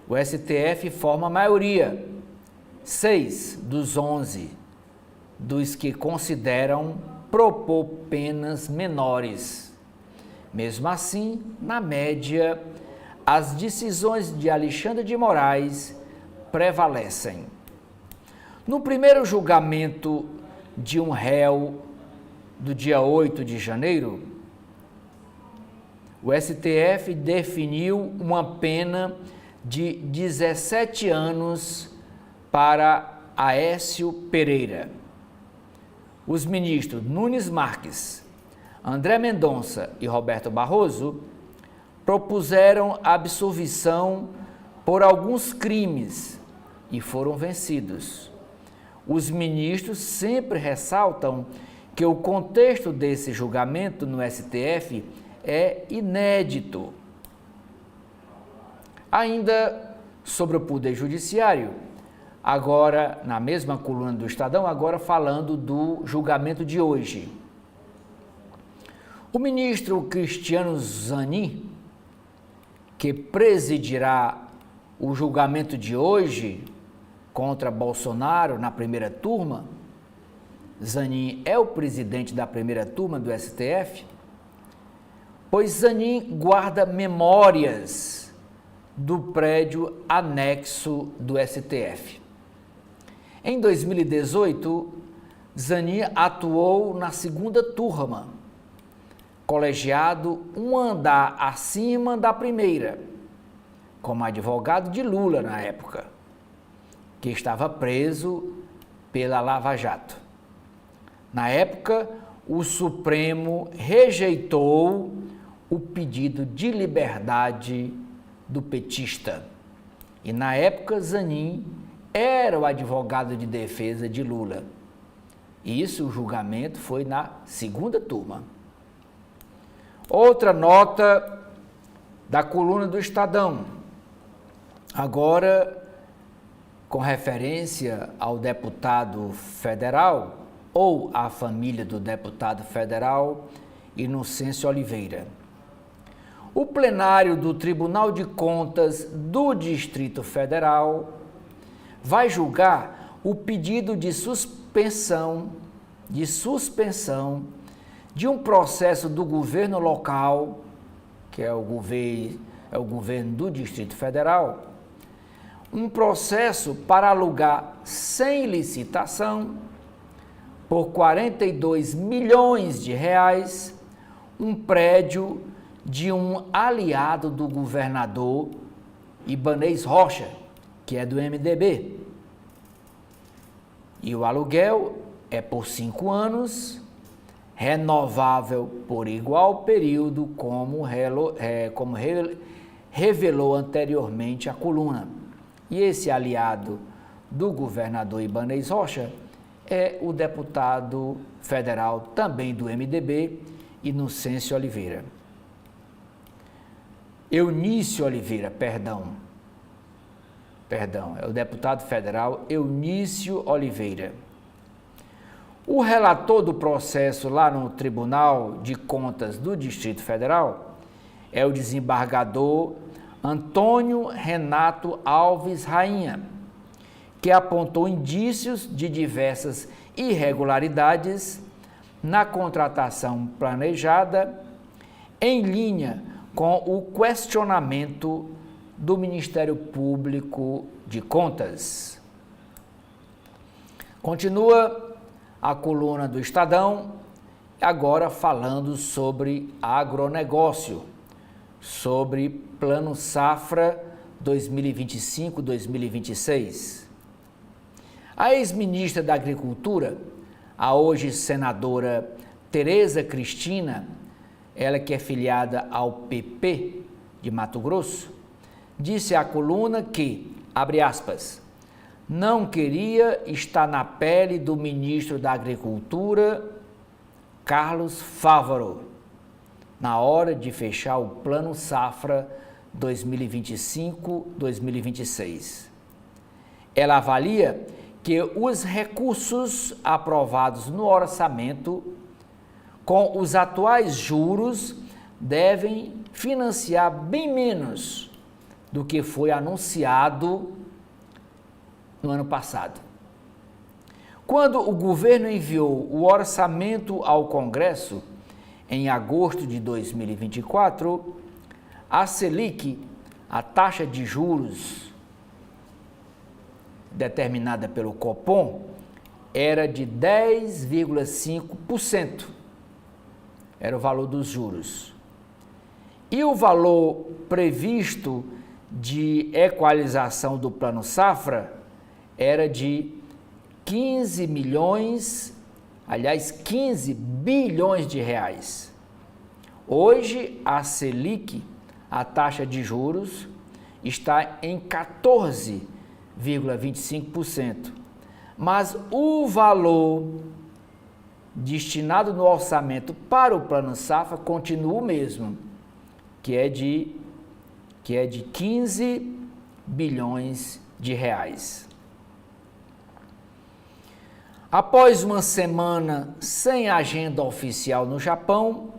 o STF forma a maioria, 6 dos 11 dos que consideram propor penas menores. Mesmo assim, na média, as decisões de Alexandre de Moraes prevalecem. No primeiro julgamento de um réu do dia 8 de janeiro, o STF definiu uma pena de 17 anos para Aécio Pereira. Os ministros Nunes Marques, André Mendonça e Roberto Barroso propuseram absolvição por alguns crimes e foram vencidos. Os ministros sempre ressaltam que o contexto desse julgamento no STF é inédito. Ainda sobre o Poder Judiciário, agora na mesma coluna do Estadão, agora falando do julgamento de hoje. O ministro Cristiano Zanin, que presidirá o julgamento de hoje contra Bolsonaro na primeira turma, Zanin é o presidente da primeira turma do STF, pois Zanin guarda memórias do prédio anexo do STF. Em 2018, Zanin atuou na segunda turma, colegiado um andar acima da primeira, como advogado de Lula na época, que estava preso pela Lava Jato. Na época, o Supremo rejeitou o pedido de liberdade do petista. E na época, Zanin era o advogado de defesa de Lula. Isso, o julgamento foi na segunda turma. Outra nota da coluna do Estadão, agora com referência ao deputado federal ou à família do deputado federal Inocêncio Oliveira. O plenário do Tribunal de Contas do Distrito Federal vai julgar o pedido de suspensão de suspensão de um processo do governo local, que é o governo do Distrito Federal, um processo para alugar sem licitação, por 42 milhões de reais, um prédio de um aliado do governador Ibanez Rocha, que é do MDB. E o aluguel é por 5 anos, renovável por igual período, como revelou anteriormente a coluna. E esse aliado do governador Ibanez Rocha é o deputado federal também do MDB, Inocêncio Oliveira. Eunício Oliveira, perdão, é o deputado federal Eunício Oliveira. O relator do processo lá no Tribunal de Contas do Distrito Federal é o desembargador Antônio Renato Alves Rainha, que apontou indícios de diversas irregularidades na contratação planejada, em linha com o questionamento do Ministério Público de Contas. Continua a coluna do Estadão, agora falando sobre agronegócio, sobre Plano Safra 2025-2026. A ex-ministra da Agricultura, a hoje senadora Tereza Cristina, ela que é filiada ao PP de Mato Grosso, disse à coluna que, abre aspas, não queria estar na pele do ministro da Agricultura, Carlos Fávaro, na hora de fechar o Plano Safra 2025-2026. Ela avalia que os recursos aprovados no orçamento, com os atuais juros, devem financiar bem menos do que foi anunciado no ano passado. Quando o governo enviou o orçamento ao Congresso, em agosto de 2024, a Selic, a taxa de juros determinada pelo Copom, era de 10,5%. Era o valor dos juros. E o valor previsto de equalização do Plano Safra era de 15 bilhões de reais. Hoje, a Selic, a taxa de juros, está em 14,25%. Mas o valor destinado no orçamento para o Plano Safra continua o mesmo, que é de 15 bilhões de reais. Após uma semana sem agenda oficial no Japão,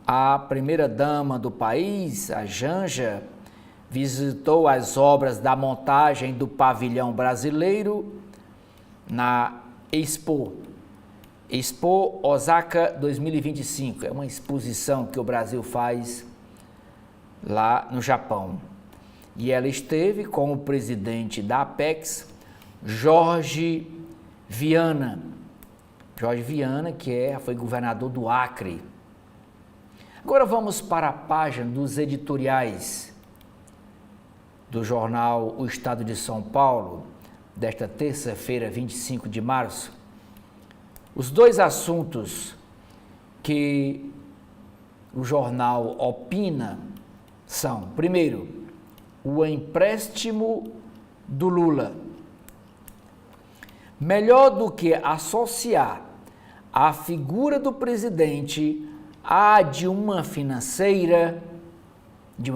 a primeira-dama do país, a Janja, visitou as obras da montagem do pavilhão brasileiro na Expo Osaka 2025. É uma exposição que o Brasil faz lá no Japão. E ela esteve com o presidente da Apex, Jorge Viana, que foi governador do Acre. Agora vamos para a página dos editoriais do jornal O Estado de São Paulo, desta terça-feira, 25 de março. Os dois assuntos que o jornal opina são, primeiro, o empréstimo do Lula. Melhor do que associar a figura do presidente à de uma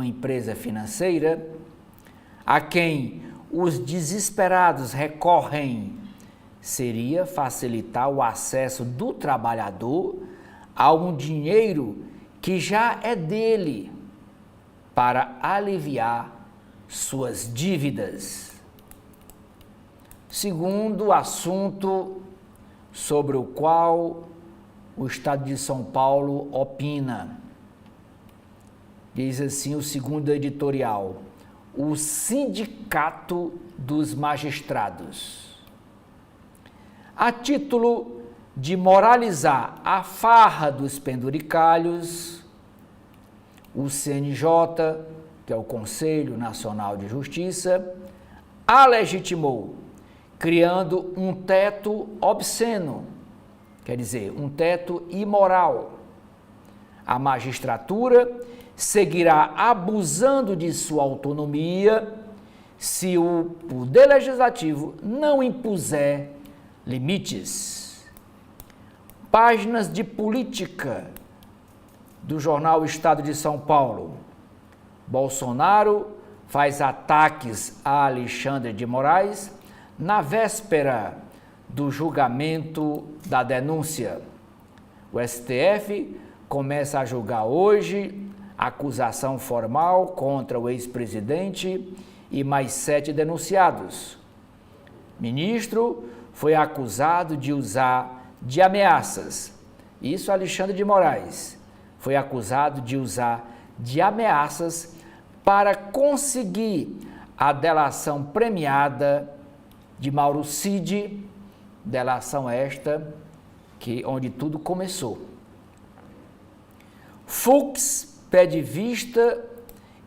empresa financeira, a quem os desesperados recorrem, seria facilitar o acesso do trabalhador a um dinheiro que já é dele, para aliviar suas dívidas. Segundo assunto sobre o qual o Estado de São Paulo opina. Diz assim o segundo editorial: o Sindicato dos Magistrados. A título de moralizar a farra dos penduricalhos, o CNJ, que é o Conselho Nacional de Justiça, a legitimou, criando um teto obsceno, quer dizer, um teto imoral. A magistratura seguirá abusando de sua autonomia se o Poder Legislativo não impuser limites. Páginas de política do jornal Estado de São Paulo. Bolsonaro faz ataques a Alexandre de Moraes na véspera do julgamento da denúncia. O STF começa a julgar hoje a acusação formal contra o ex-presidente e mais 7 denunciados. Ministro foi acusado de usar de ameaças. Isso, Alexandre de Moraes foi acusado de usar de ameaças para conseguir a delação premiada de Mauro Cid, delação esta onde tudo começou. Fux pede vista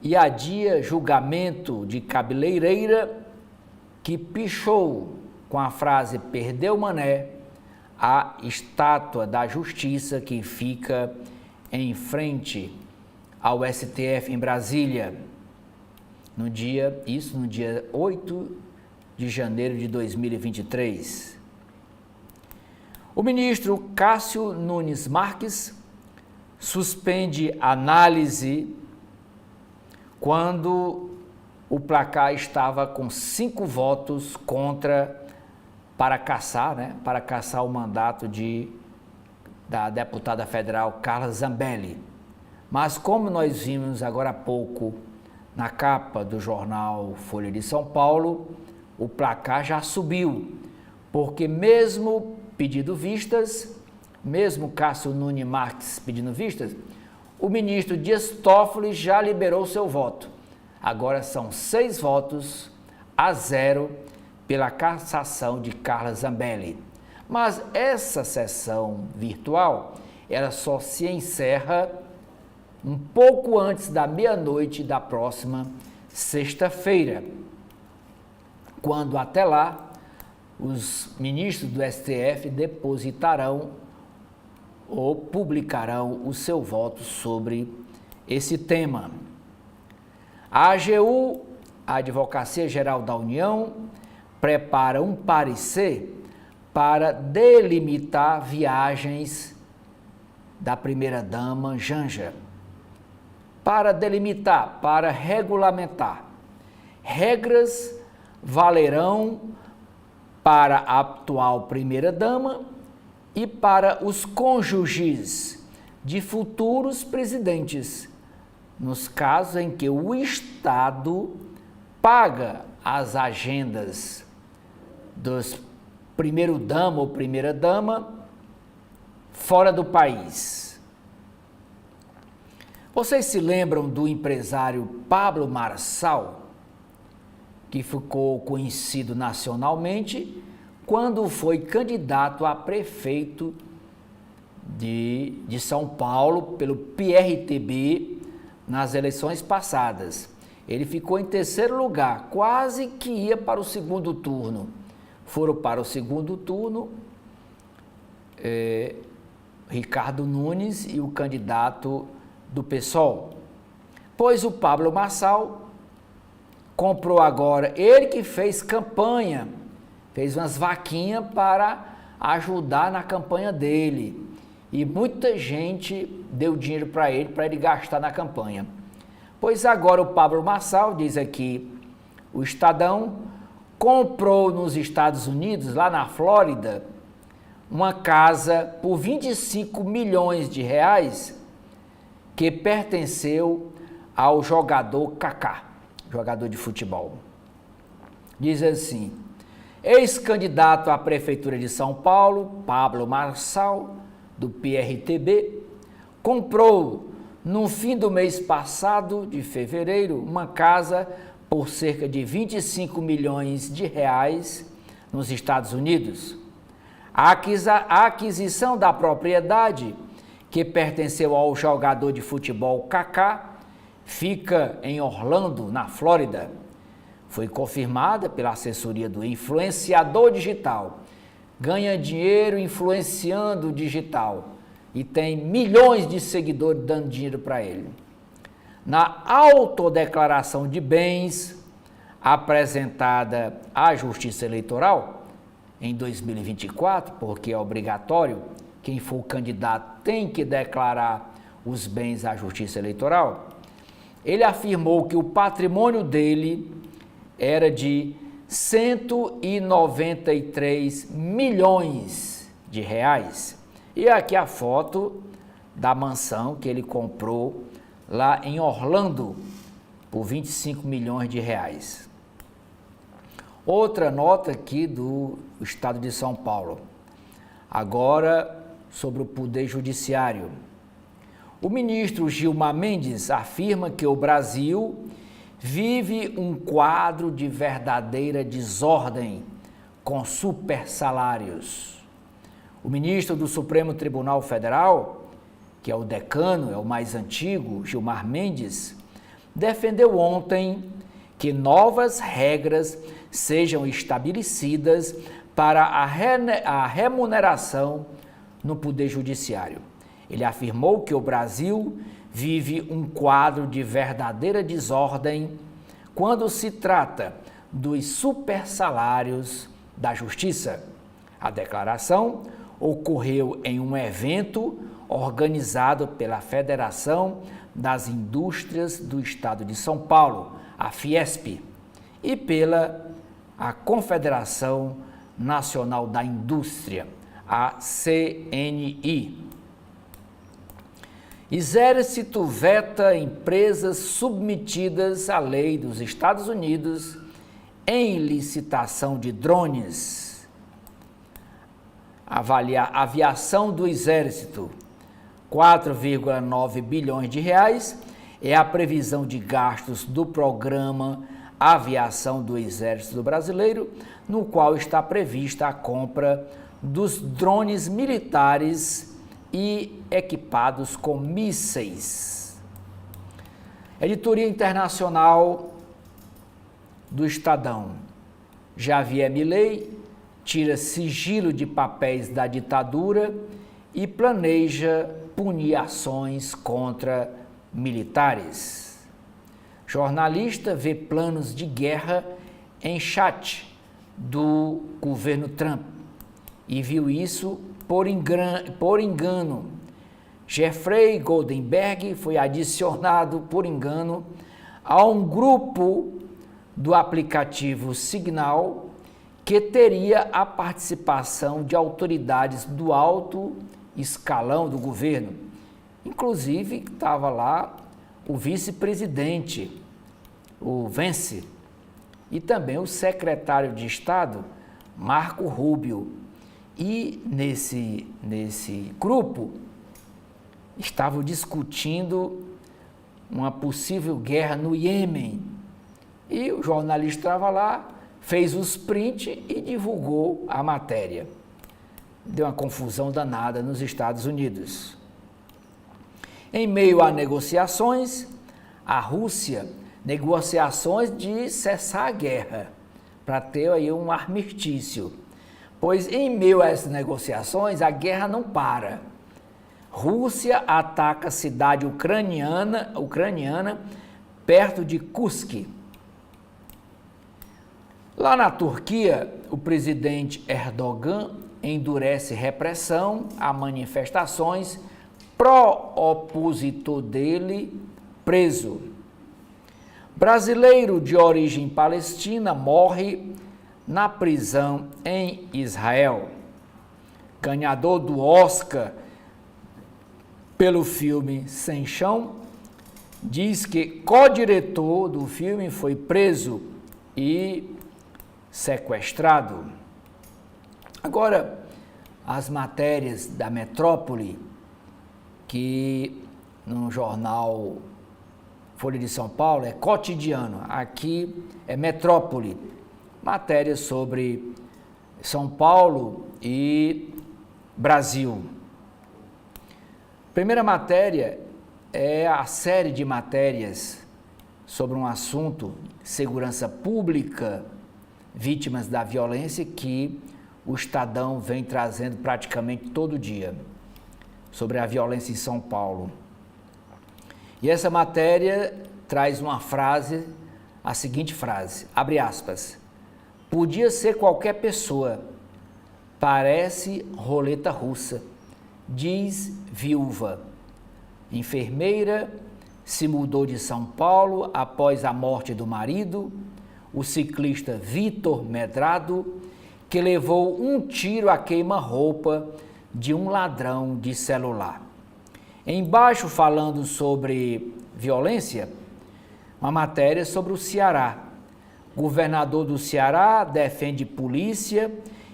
e adia julgamento de cabeleireira que pichou com a frase "perdeu mané" a estátua da justiça que fica em frente ao STF em Brasília, no dia 8 de janeiro de 2023. O ministro Cássio Nunes Marques suspende análise quando o placar estava com 5 votos contra para cassar o mandato da deputada federal Carla Zambelli. Mas como nós vimos agora há pouco na capa do jornal Folha de São Paulo, o placar já subiu, porque mesmo pedindo vistas, mesmo Cássio Nunes Marques pedindo vistas, o ministro Dias Toffoli já liberou seu voto. Agora são 6 votos a 0 pela cassação de Carla Zambelli. Mas essa sessão virtual, ela só se encerra um pouco antes da meia-noite da próxima sexta-feira, quando até lá os ministros do STF depositarão ou publicarão o seu voto sobre esse tema. A AGU, a Advocacia Geral da União, prepara um parecer para delimitar viagens da primeira-dama Janja. Para regulamentar. Regras valerão para a atual primeira-dama e para os cônjuges de futuros presidentes, nos casos em que o Estado paga as agendas dos primeiro-dama ou primeira-dama fora do país. Vocês se lembram do empresário Pablo Marçal, que ficou conhecido nacionalmente quando foi candidato a prefeito de São Paulo pelo PRTB nas eleições passadas. Ele ficou em terceiro lugar, quase que ia para o segundo turno. Foram para o segundo turno Ricardo Nunes e o candidato do PSOL. Pois o Pablo Marçal comprou agora, ele que fez campanha, fez umas vaquinhas para ajudar na campanha dele. E muita gente deu dinheiro para ele gastar na campanha. Pois agora o Pablo Marçal, diz aqui o Estadão, comprou nos Estados Unidos, lá na Flórida, uma casa por 25 milhões de reais que pertenceu ao jogador Kaká, jogador de futebol. Diz assim: Ex-candidato à Prefeitura de São Paulo, Pablo Marçal, do PRTB, comprou, no fim do mês passado, de fevereiro, uma casa por cerca de 25 milhões de reais nos Estados Unidos. A aquisição da propriedade, que pertenceu ao jogador de futebol Kaká, fica em Orlando, na Flórida. Foi confirmada pela assessoria do influenciador digital. Ganha dinheiro influenciando o digital e tem milhões de seguidores dando dinheiro para ele. Na autodeclaração de bens apresentada à Justiça Eleitoral em 2024, porque é obrigatório, quem for candidato tem que declarar os bens à Justiça Eleitoral, ele afirmou que o patrimônio dele era de 193 milhões de reais. E aqui a foto da mansão que ele comprou lá em Orlando por 25 milhões de reais. Outra nota aqui do estado de São Paulo. Agora sobre o Poder Judiciário. O ministro Gilmar Mendes afirma que o Brasil vive um quadro de verdadeira desordem com supersalários. O ministro do Supremo Tribunal Federal, que é o decano, é o mais antigo, Gilmar Mendes, defendeu ontem que novas regras sejam estabelecidas para a remuneração no Poder Judiciário. Ele afirmou que o Brasil vive um quadro de verdadeira desordem quando se trata dos supersalários da Justiça. A declaração ocorreu em um evento organizado pela Federação das Indústrias do Estado de São Paulo, a Fiesp, e pela a Confederação Nacional da Indústria, a CNI. Exército veta empresas submetidas à lei dos Estados Unidos em licitação de drones. Aviação do Exército, 4,9 bilhões de reais é a previsão de gastos do programa Aviação do Exército Brasileiro, no qual está prevista a compra dos drones militares e equipados com mísseis. Editoria Internacional do Estadão. Javier Milei tira sigilo de papéis da ditadura e planeja punir ações contra militares. Jornalista vê planos de guerra em chat do governo Trump e viu isso por engano. Jeffrey Goldenberg foi adicionado por engano a um grupo do aplicativo Signal que teria a participação de autoridades do alto escalão do governo. Inclusive, estava lá o vice-presidente, o Vance, e também o secretário de Estado, Marco Rubio. E nesse grupo estavam discutindo uma possível guerra no Iêmen. E o jornalista estava lá, fez os prints e divulgou a matéria. Deu uma confusão danada nos Estados Unidos. Em meio a negociações, a Rússia, negociações de cessar a guerra, para ter aí um armistício. Pois em meio a essas negociações, a guerra não para. Rússia ataca a cidade ucraniana perto de Kursk. Lá na Turquia, o presidente Erdogan endurece repressão a manifestações pró-opositor dele preso. Brasileiro de origem palestina morre na prisão em Israel. Ganhador do Oscar pelo filme Sem Chão, diz que co-diretor do filme foi preso e sequestrado. Agora, as matérias da Metrópole, que no jornal Folha de São Paulo é cotidiano, aqui é Metrópole, matérias sobre São Paulo e Brasil. Primeira matéria é a série de matérias sobre um assunto, segurança pública, vítimas da violência, que o Estadão vem trazendo praticamente todo dia, sobre a violência em São Paulo. E essa matéria traz uma frase, a seguinte frase, abre aspas, podia ser qualquer pessoa, parece roleta russa, diz viúva. Enfermeira se mudou de São Paulo após a morte do marido, o ciclista Vitor Medrado, que levou um tiro a queima-roupa de um ladrão de celular. Embaixo, falando sobre violência, uma matéria sobre o Ceará. Governador do Ceará defende polícia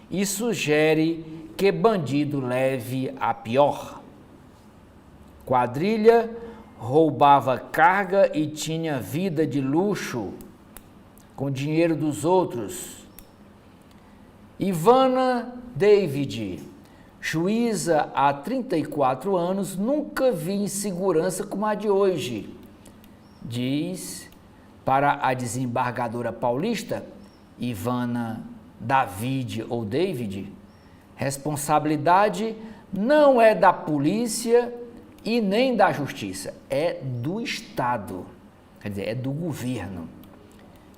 e sugere que bandido leve a pior. Quadrilha roubava carga e tinha vida de luxo com dinheiro dos outros. Ivana David, juíza há 34 anos, nunca vi insegurança como a de hoje, diz para a desembargadora paulista, Ivana David ou David, responsabilidade não é da polícia e nem da justiça, é do Estado, quer dizer, é do governo.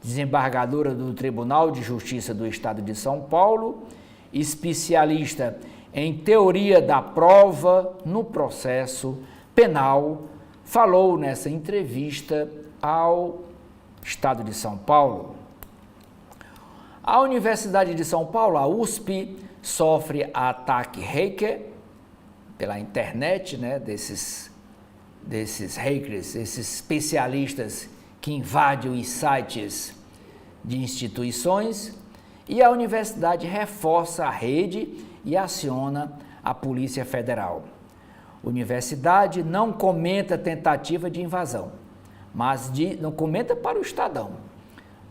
Desembargadora do Tribunal de Justiça do Estado de São Paulo, especialista em teoria da prova no processo penal, falou nessa entrevista ao Estado de São Paulo. A Universidade de São Paulo, a USP, sofre ataque hacker pela internet, né, desses hackers, esses especialistas que invadem os sites de instituições, e a universidade reforça a rede e aciona a Polícia Federal. Universidade não comenta tentativa de invasão, mas não comenta para o Estadão,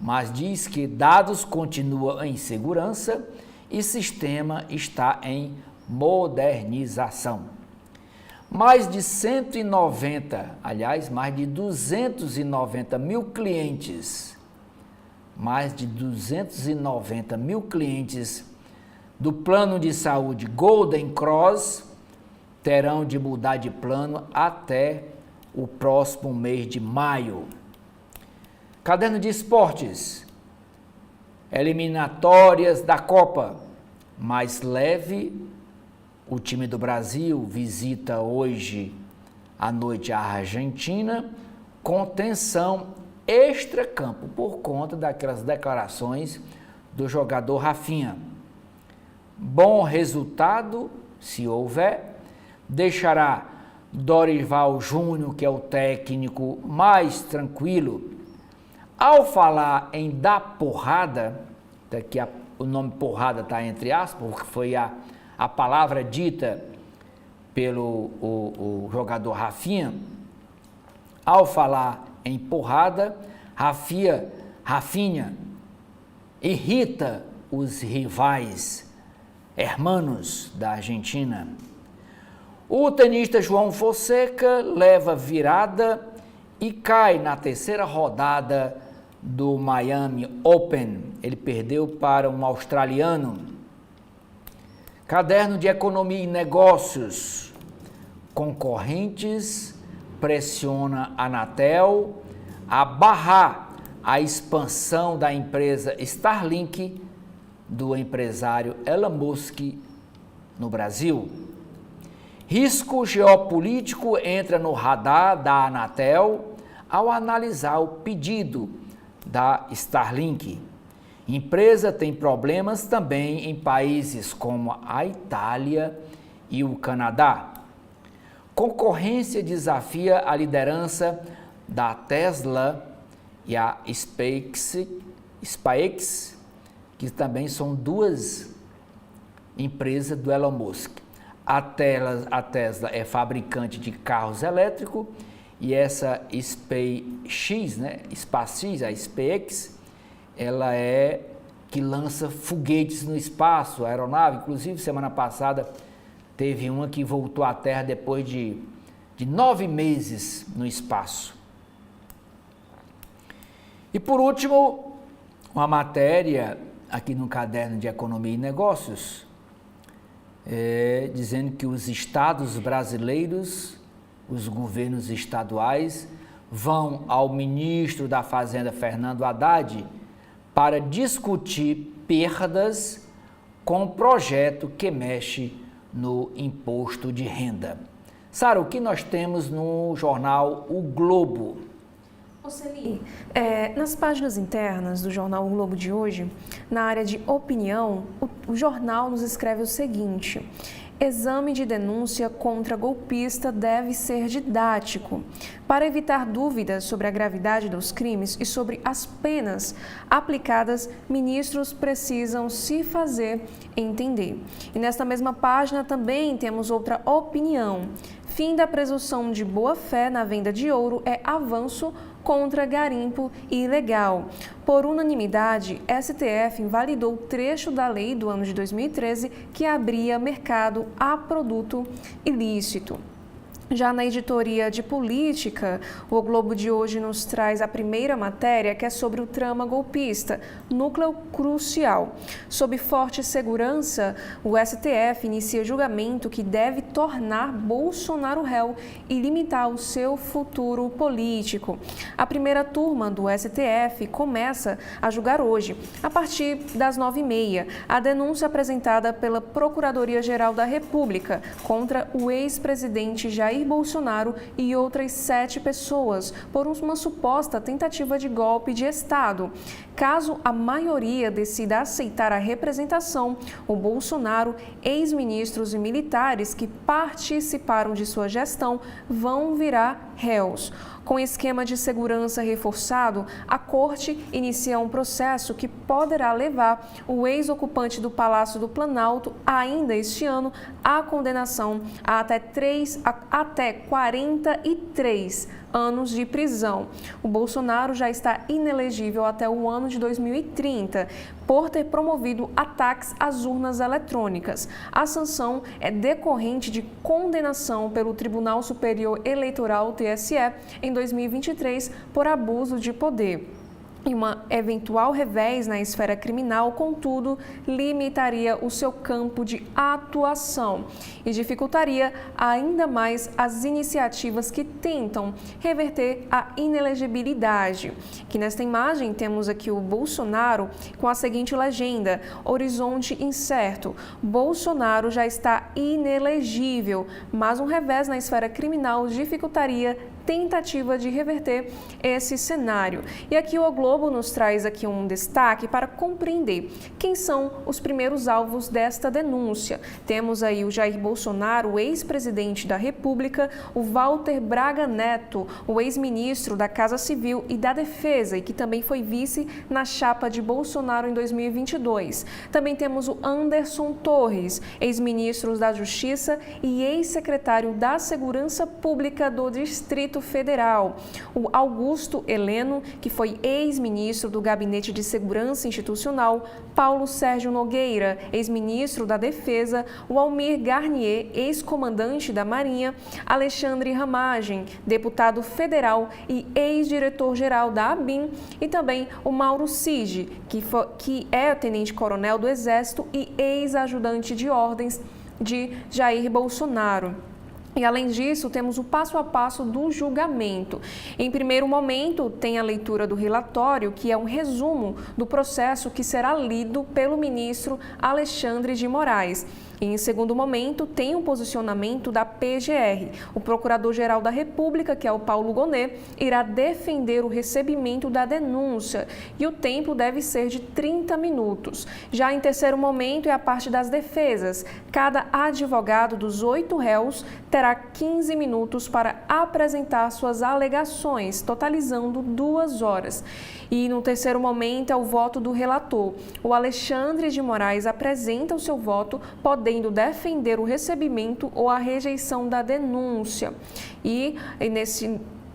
mas diz que dados continuam em segurança e sistema está em modernização. Mais de 190, aliás, mais de 290 mil clientes, do plano de saúde Golden Cross terão de mudar de plano até o próximo mês de maio. Caderno de esportes, eliminatórias da Copa, mais leve. O time do Brasil visita hoje à noite a Argentina com tensão extracampo por conta daquelas declarações do jogador Rafinha. Bom resultado, se houver, deixará Dorival Júnior, que é o técnico, mais tranquilo. Ao falar em dar porrada, daqui o nome porrada está entre aspas, porque foi a palavra dita pelo o jogador Rafinha. Ao falar em porrada, Rafinha irrita os rivais hermanos da Argentina. O tenista João Fonseca leva virada e cai na terceira rodada do Miami Open. Ele perdeu para um australiano. Caderno de Economia e Negócios. Concorrentes pressiona a Anatel a barrar a expansão da empresa Starlink do empresário Elon Musk no Brasil. Risco geopolítico entra no radar da Anatel ao analisar o pedido da Starlink. Empresa tem problemas também em países como a Itália e o Canadá. Concorrência desafia a liderança da Tesla e a SpaceX, que que também são duas empresas do Elon Musk. A Tesla é fabricante de carros elétricos e essa SpaceX, né, a SpaceX, ela é que lança foguetes no espaço, aeronave. Inclusive, semana passada teve uma que voltou à Terra depois de 9 meses no espaço. E por último, uma matéria aqui no Caderno de Economia e Negócios, dizendo que os estados brasileiros, os governos estaduais, vão ao ministro da Fazenda, Fernando Haddad, para discutir perdas com o projeto que mexe no imposto de renda. Sara, o que nós temos no jornal O Globo? Oceli, nas páginas internas do jornal O Globo de hoje, na área de opinião, o jornal nos escreve o seguinte: exame de denúncia contra golpista deve ser didático. Para evitar dúvidas sobre a gravidade dos crimes e sobre as penas aplicadas, ministros precisam se fazer entender. E nesta mesma página também temos outra opinião. Fim da presunção de boa-fé na venda de ouro é avanço contra garimpo ilegal. Por unanimidade, STF invalidou trecho da lei do ano de 2013 que abria mercado a produto ilícito. Já na editoria de política, o Globo de hoje nos traz a primeira matéria, que é sobre o trama golpista, núcleo crucial. Sob forte segurança, o STF inicia julgamento que deve tornar Bolsonaro réu e limitar o seu futuro político. A primeira turma do STF começa a julgar hoje, a partir das 9h30, a denúncia apresentada pela Procuradoria-Geral da República contra o ex-presidente Jair Bolsonaro e outras 7 pessoas por uma suposta tentativa de golpe de Estado. Caso a maioria decida aceitar a representação, o Bolsonaro, ex-ministros e militares que participaram de sua gestão vão virar réus. Com esquema de segurança reforçado, a Corte inicia um processo que poderá levar o ex-ocupante do Palácio do Planalto, ainda este ano, à condenação a até 43 anos de prisão. O Bolsonaro já está inelegível até o ano de 2030 por ter promovido ataques às urnas eletrônicas. A sanção é decorrente de condenação pelo Tribunal Superior Eleitoral, TSE, em 2023 por abuso de poder. E uma eventual revés na esfera criminal, contudo, limitaria o seu campo de atuação e dificultaria ainda mais as iniciativas que tentam reverter a inelegibilidade. Que nesta imagem temos aqui o Bolsonaro com a seguinte legenda: horizonte incerto. Bolsonaro já está inelegível, mas um revés na esfera criminal dificultaria tentativa de reverter esse cenário. E aqui o Globo nos traz aqui um destaque para compreender quem são os primeiros alvos desta denúncia. Temos aí o Jair Bolsonaro, o ex-presidente da República, o Walter Braga Neto, o ex-ministro da Casa Civil e da Defesa, e que também foi vice na chapa de Bolsonaro em 2022. Também temos o Anderson Torres, ex-ministro da Justiça e ex-secretário da Segurança Pública do Distrito Federal, o Augusto Heleno, que foi ex-ministro do Gabinete de Segurança Institucional, Paulo Sérgio Nogueira, ex-ministro da Defesa, o Almir Garnier, ex-comandante da Marinha, Alexandre Ramagem, deputado federal e ex-diretor-geral da ABIN, e também o Mauro Cid, que é tenente-coronel do Exército e ex-ajudante de ordens de Jair Bolsonaro. E, além disso, temos o passo a passo do julgamento. Em primeiro momento, tem a leitura do relatório, que é um resumo do processo que será lido pelo ministro Alexandre de Moraes. E, em segundo momento, tem um posicionamento da PGR. O Procurador-Geral da República, que é o Paulo Gonet, irá defender o recebimento da denúncia e o tempo deve ser de 30 minutos. Já em terceiro momento é a parte das defesas. Cada advogado dos 8 réus terá 15 minutos para apresentar suas alegações, totalizando 2 horas. E no terceiro momento é o voto do relator. O Alexandre de Moraes apresenta o seu voto, podendo defender o recebimento ou a rejeição da denúncia. E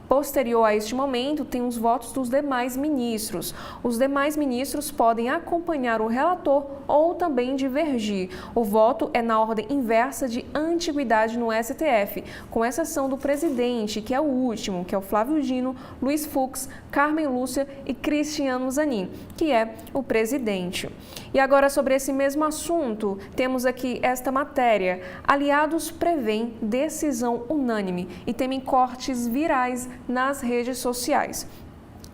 posterior a este momento, tem os votos dos demais ministros. Os demais ministros podem acompanhar o relator ou também divergir. O voto é na ordem inversa de antiguidade no STF, com exceção do presidente, que é o último, que é o Flávio Dino, Luiz Fux, Carmen Lúcia e Cristiano Zanin, que é o presidente. E agora, sobre esse mesmo assunto, temos aqui esta matéria. Aliados prevêem decisão unânime e temem cortes virais nas redes sociais.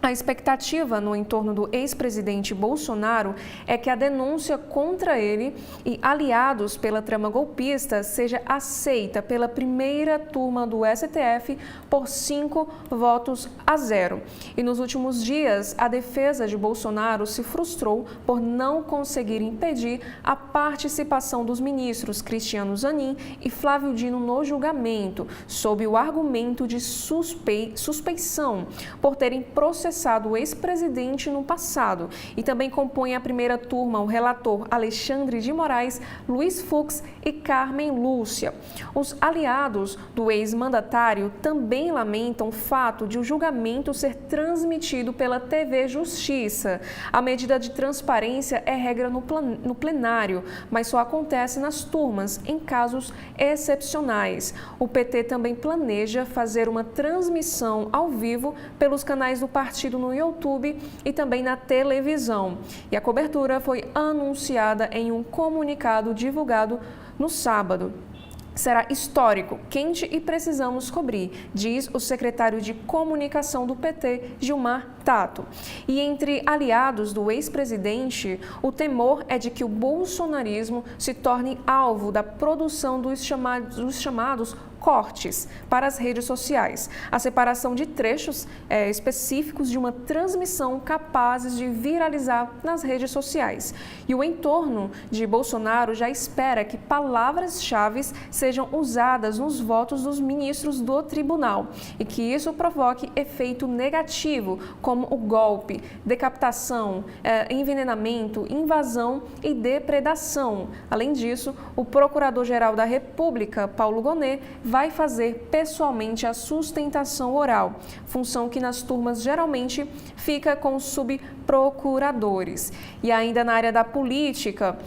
A expectativa no entorno do ex-presidente Bolsonaro é que a denúncia contra ele e aliados pela trama golpista seja aceita pela primeira turma do STF por 5-0. E nos últimos dias, a defesa de Bolsonaro se frustrou por não conseguir impedir a participação dos ministros Cristiano Zanin e Flávio Dino no julgamento, sob o argumento de suspeição por terem processado o ex-presidente no passado, e também compõe a primeira turma o relator Alexandre de Moraes, Luiz Fux e Carmen Lúcia. Os aliados do ex-mandatário também lamentam o fato de o julgamento ser transmitido pela TV Justiça. A medida de transparência é regra no plenário, mas só acontece nas turmas em casos excepcionais. O PT também planeja fazer uma transmissão ao vivo pelos canais do partido no YouTube e também na televisão. E a cobertura foi anunciada em um comunicado divulgado no sábado. Será histórico, quente e precisamos cobrir, diz o secretário de comunicação do PT, Gilmar Tato. E entre aliados do ex-presidente, o temor é de que o bolsonarismo se torne alvo da produção dos chamados cortes para as redes sociais, a separação de trechos específicos de uma transmissão capazes de viralizar nas redes sociais. E o entorno de Bolsonaro já espera que palavras-chave sejam usadas nos votos dos ministros do tribunal e que isso provoque efeito negativo, como o golpe, decapitação, envenenamento, invasão e depredação. Além disso, o Procurador-Geral da República, Paulo Gonet, vai fazer pessoalmente a sustentação oral, função que nas turmas geralmente fica com os subprocuradores. E ainda na área da política,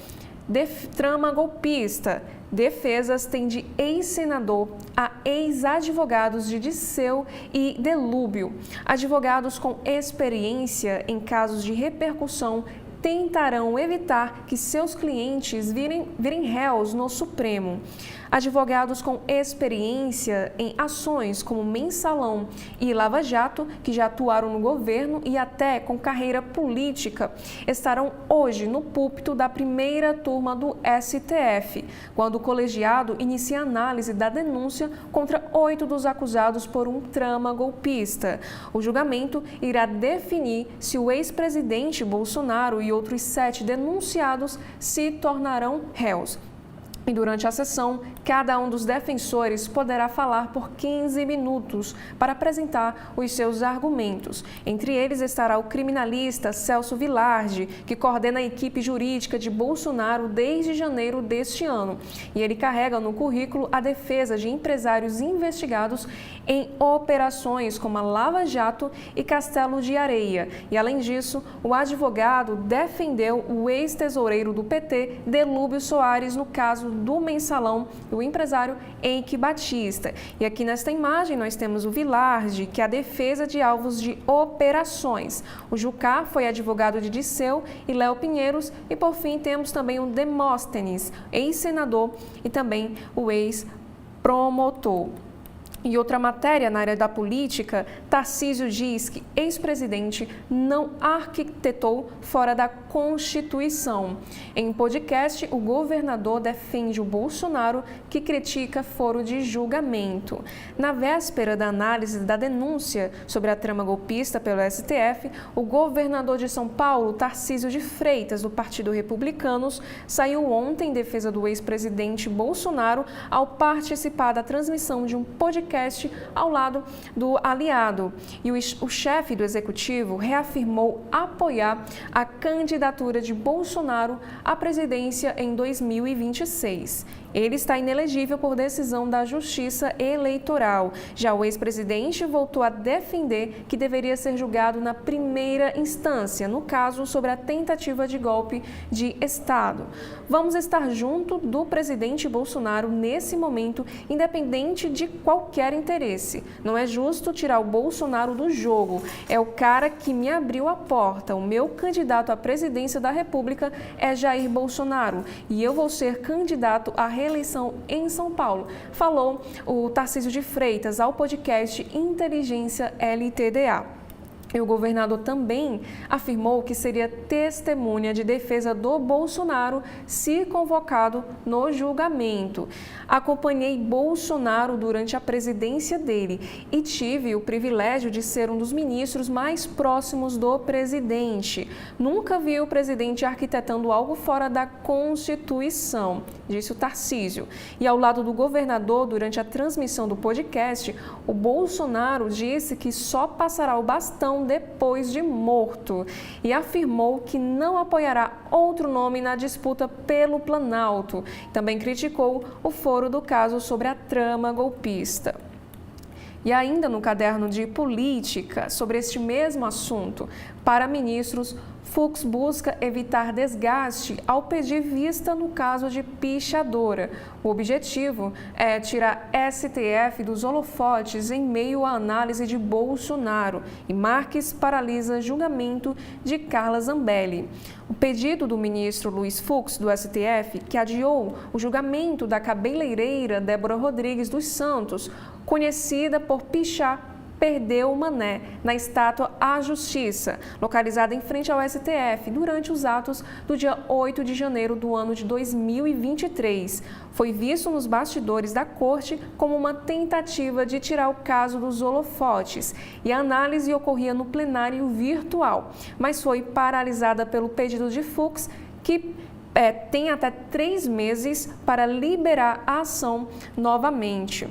trama golpista, defesas têm de ex-senador a ex-advogados de Disseu e Delúbio. Advogados com experiência em casos de repercussão tentarão evitar que seus clientes virem réus no Supremo. Advogados com experiência em ações como Mensalão e Lava Jato, que já atuaram no governo e até com carreira política, estarão hoje no púlpito da primeira turma do STF, quando o colegiado inicia a análise da denúncia contra 8 dos acusados por um trama golpista. O julgamento irá definir se o ex-presidente Bolsonaro e outros 7 denunciados se tornarão réus. E durante a sessão, cada um dos defensores poderá falar por 15 minutos para apresentar os seus argumentos. Entre eles estará o criminalista Celso Vilardi, que coordena a equipe jurídica de Bolsonaro desde janeiro deste ano. E ele carrega no currículo a defesa de empresários investigados em operações como a Lava Jato e Castelo de Areia. E, além disso, o advogado defendeu o ex-tesoureiro do PT, Delúbio Soares, no caso do Mensalão, do empresário Eike Batista. E aqui nesta imagem nós temos o Vilardi, que é a defesa de alvos de operações. O Jucá foi advogado de Disseu e Léo Pinheiros. E por fim temos também o Demóstenes, ex-senador e também o ex-promotor. Em outra matéria na área da política, Tarcísio diz que ex-presidente não arquitetou fora da Constituição. Em podcast, o governador defende o Bolsonaro, que critica foro de julgamento. Na véspera da análise da denúncia sobre a trama golpista pelo STF, o governador de São Paulo, Tarcísio de Freitas, do Partido Republicanos, saiu ontem em defesa do ex-presidente Bolsonaro ao participar da transmissão de um podcast ao lado do aliado. E o chefe do executivo reafirmou apoiar a candidatura de Bolsonaro à presidência em 2026. Ele está inelegível por decisão da Justiça Eleitoral. Já o ex-presidente voltou a defender que deveria ser julgado na primeira instância, no caso sobre a tentativa de golpe de Estado. Vamos estar junto do presidente Bolsonaro nesse momento, independente de qualquer interesse. Não é justo tirar o Bolsonaro do jogo. É o cara que me abriu a porta. O meu candidato à presidência da República é Jair Bolsonaro e eu vou ser candidato à reeleição em São Paulo, falou o Tarcísio de Freitas ao podcast Inteligência LTDA. E o governador também afirmou que seria testemunha de defesa do Bolsonaro se convocado no julgamento. Acompanhei Bolsonaro durante a presidência dele e tive o privilégio de ser um dos ministros mais próximos do presidente. Nunca vi o presidente arquitetando algo fora da Constituição, disse o Tarcísio. E ao lado do governador, durante a transmissão do podcast, o Bolsonaro disse que só passará o bastão depois de morto e afirmou que não apoiará outro nome na disputa pelo Planalto. Também criticou o foro do caso sobre a trama golpista. E ainda no caderno de política, sobre este mesmo assunto, para ministros, Fux busca evitar desgaste ao pedir vista no caso de pichadora. O objetivo é tirar STF dos holofotes em meio à análise de Bolsonaro e Marques paralisa julgamento de Carla Zambelli. O pedido do ministro Luiz Fux, do STF, que adiou o julgamento da cabeleireira Débora Rodrigues dos Santos, conhecida por pichar, perdeu o mané na estátua à Justiça, localizada em frente ao STF, durante os atos do dia 8 de janeiro do ano de 2023. Foi visto nos bastidores da corte como uma tentativa de tirar o caso dos holofotes e a análise ocorria no plenário virtual, mas foi paralisada pelo pedido de Fux, que tem até 3 meses para liberar a ação novamente.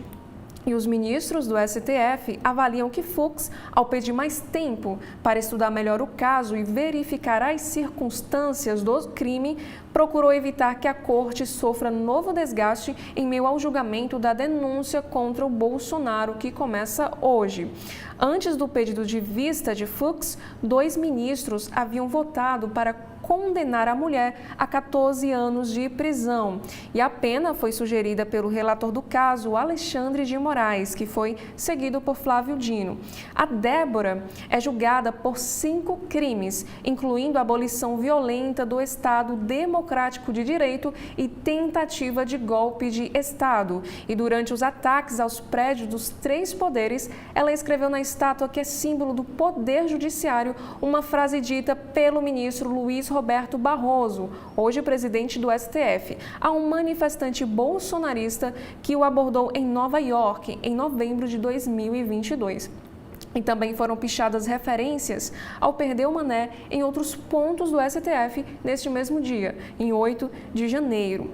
E os ministros do STF avaliam que Fux, ao pedir mais tempo para estudar melhor o caso e verificar as circunstâncias do crime, procurou evitar que a corte sofra novo desgaste em meio ao julgamento da denúncia contra o Bolsonaro, que começa hoje. Antes do pedido de vista de Fux, 2 ministros haviam votado para condenar a mulher a 14 anos de prisão. E a pena foi sugerida pelo relator do caso, Alexandre de Moraes, que foi seguido por Flávio Dino. A Débora é julgada por 5 crimes, incluindo a abolição violenta do Estado Democrático de Direito e tentativa de golpe de Estado. E durante os ataques aos prédios dos 3 poderes, ela escreveu na estátua, que é símbolo do poder judiciário, uma frase dita pelo ministro Luiz Roberto Barroso, hoje presidente do STF, a um manifestante bolsonarista que o abordou em Nova York em novembro de 2022. E também foram pichadas referências ao perder o mané em outros pontos do STF neste mesmo dia, em 8 de janeiro.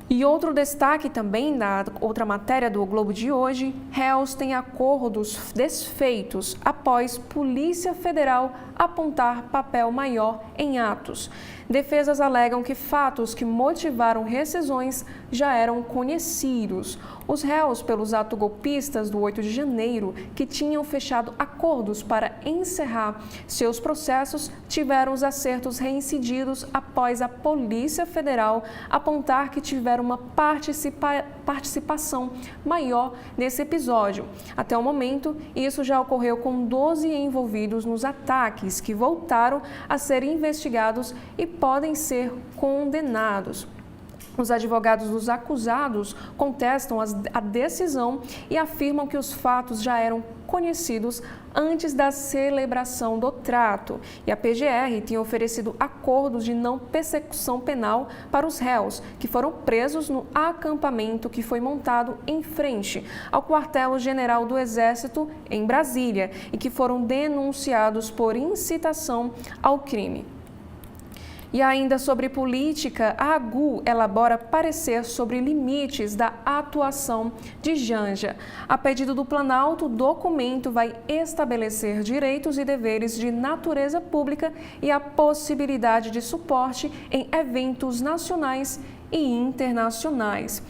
E outro destaque também na outra matéria do Globo de hoje, réus têm acordos desfeitos após Polícia Federal apontar papel maior em atos. Defesas alegam que fatos que motivaram rescisões já eram conhecidos. Os réus pelos atos golpistas do 8 de janeiro, que tinham fechado acordos para encerrar seus processos, tiveram os acertos reincididos após a Polícia Federal apontar que tiveram uma participação maior nesse episódio. Até o momento, isso já ocorreu com 12 envolvidos nos ataques, que voltaram a ser investigados e podem ser condenados. Os advogados dos acusados contestam a decisão e afirmam que os fatos já eram conhecidos antes da celebração do trato. E a PGR tinha oferecido acordos de não persecução penal para os réus, que foram presos no acampamento que foi montado em frente ao quartel-general do Exército em Brasília e que foram denunciados por incitação ao crime. E ainda sobre política, a AGU elabora parecer sobre limites da atuação de Janja. A pedido do Planalto, o documento vai estabelecer direitos e deveres de natureza pública e a possibilidade de suporte em eventos nacionais e internacionais.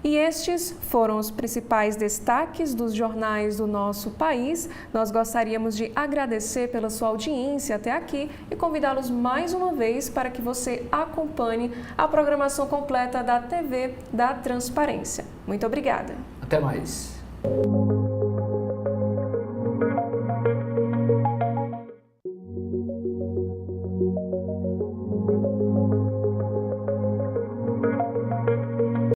E estes foram os principais destaques dos jornais do nosso país. Nós gostaríamos de agradecer pela sua audiência até aqui e convidá-los mais uma vez para que você acompanhe a programação completa da TV da Transparência. Muito obrigada. Até mais.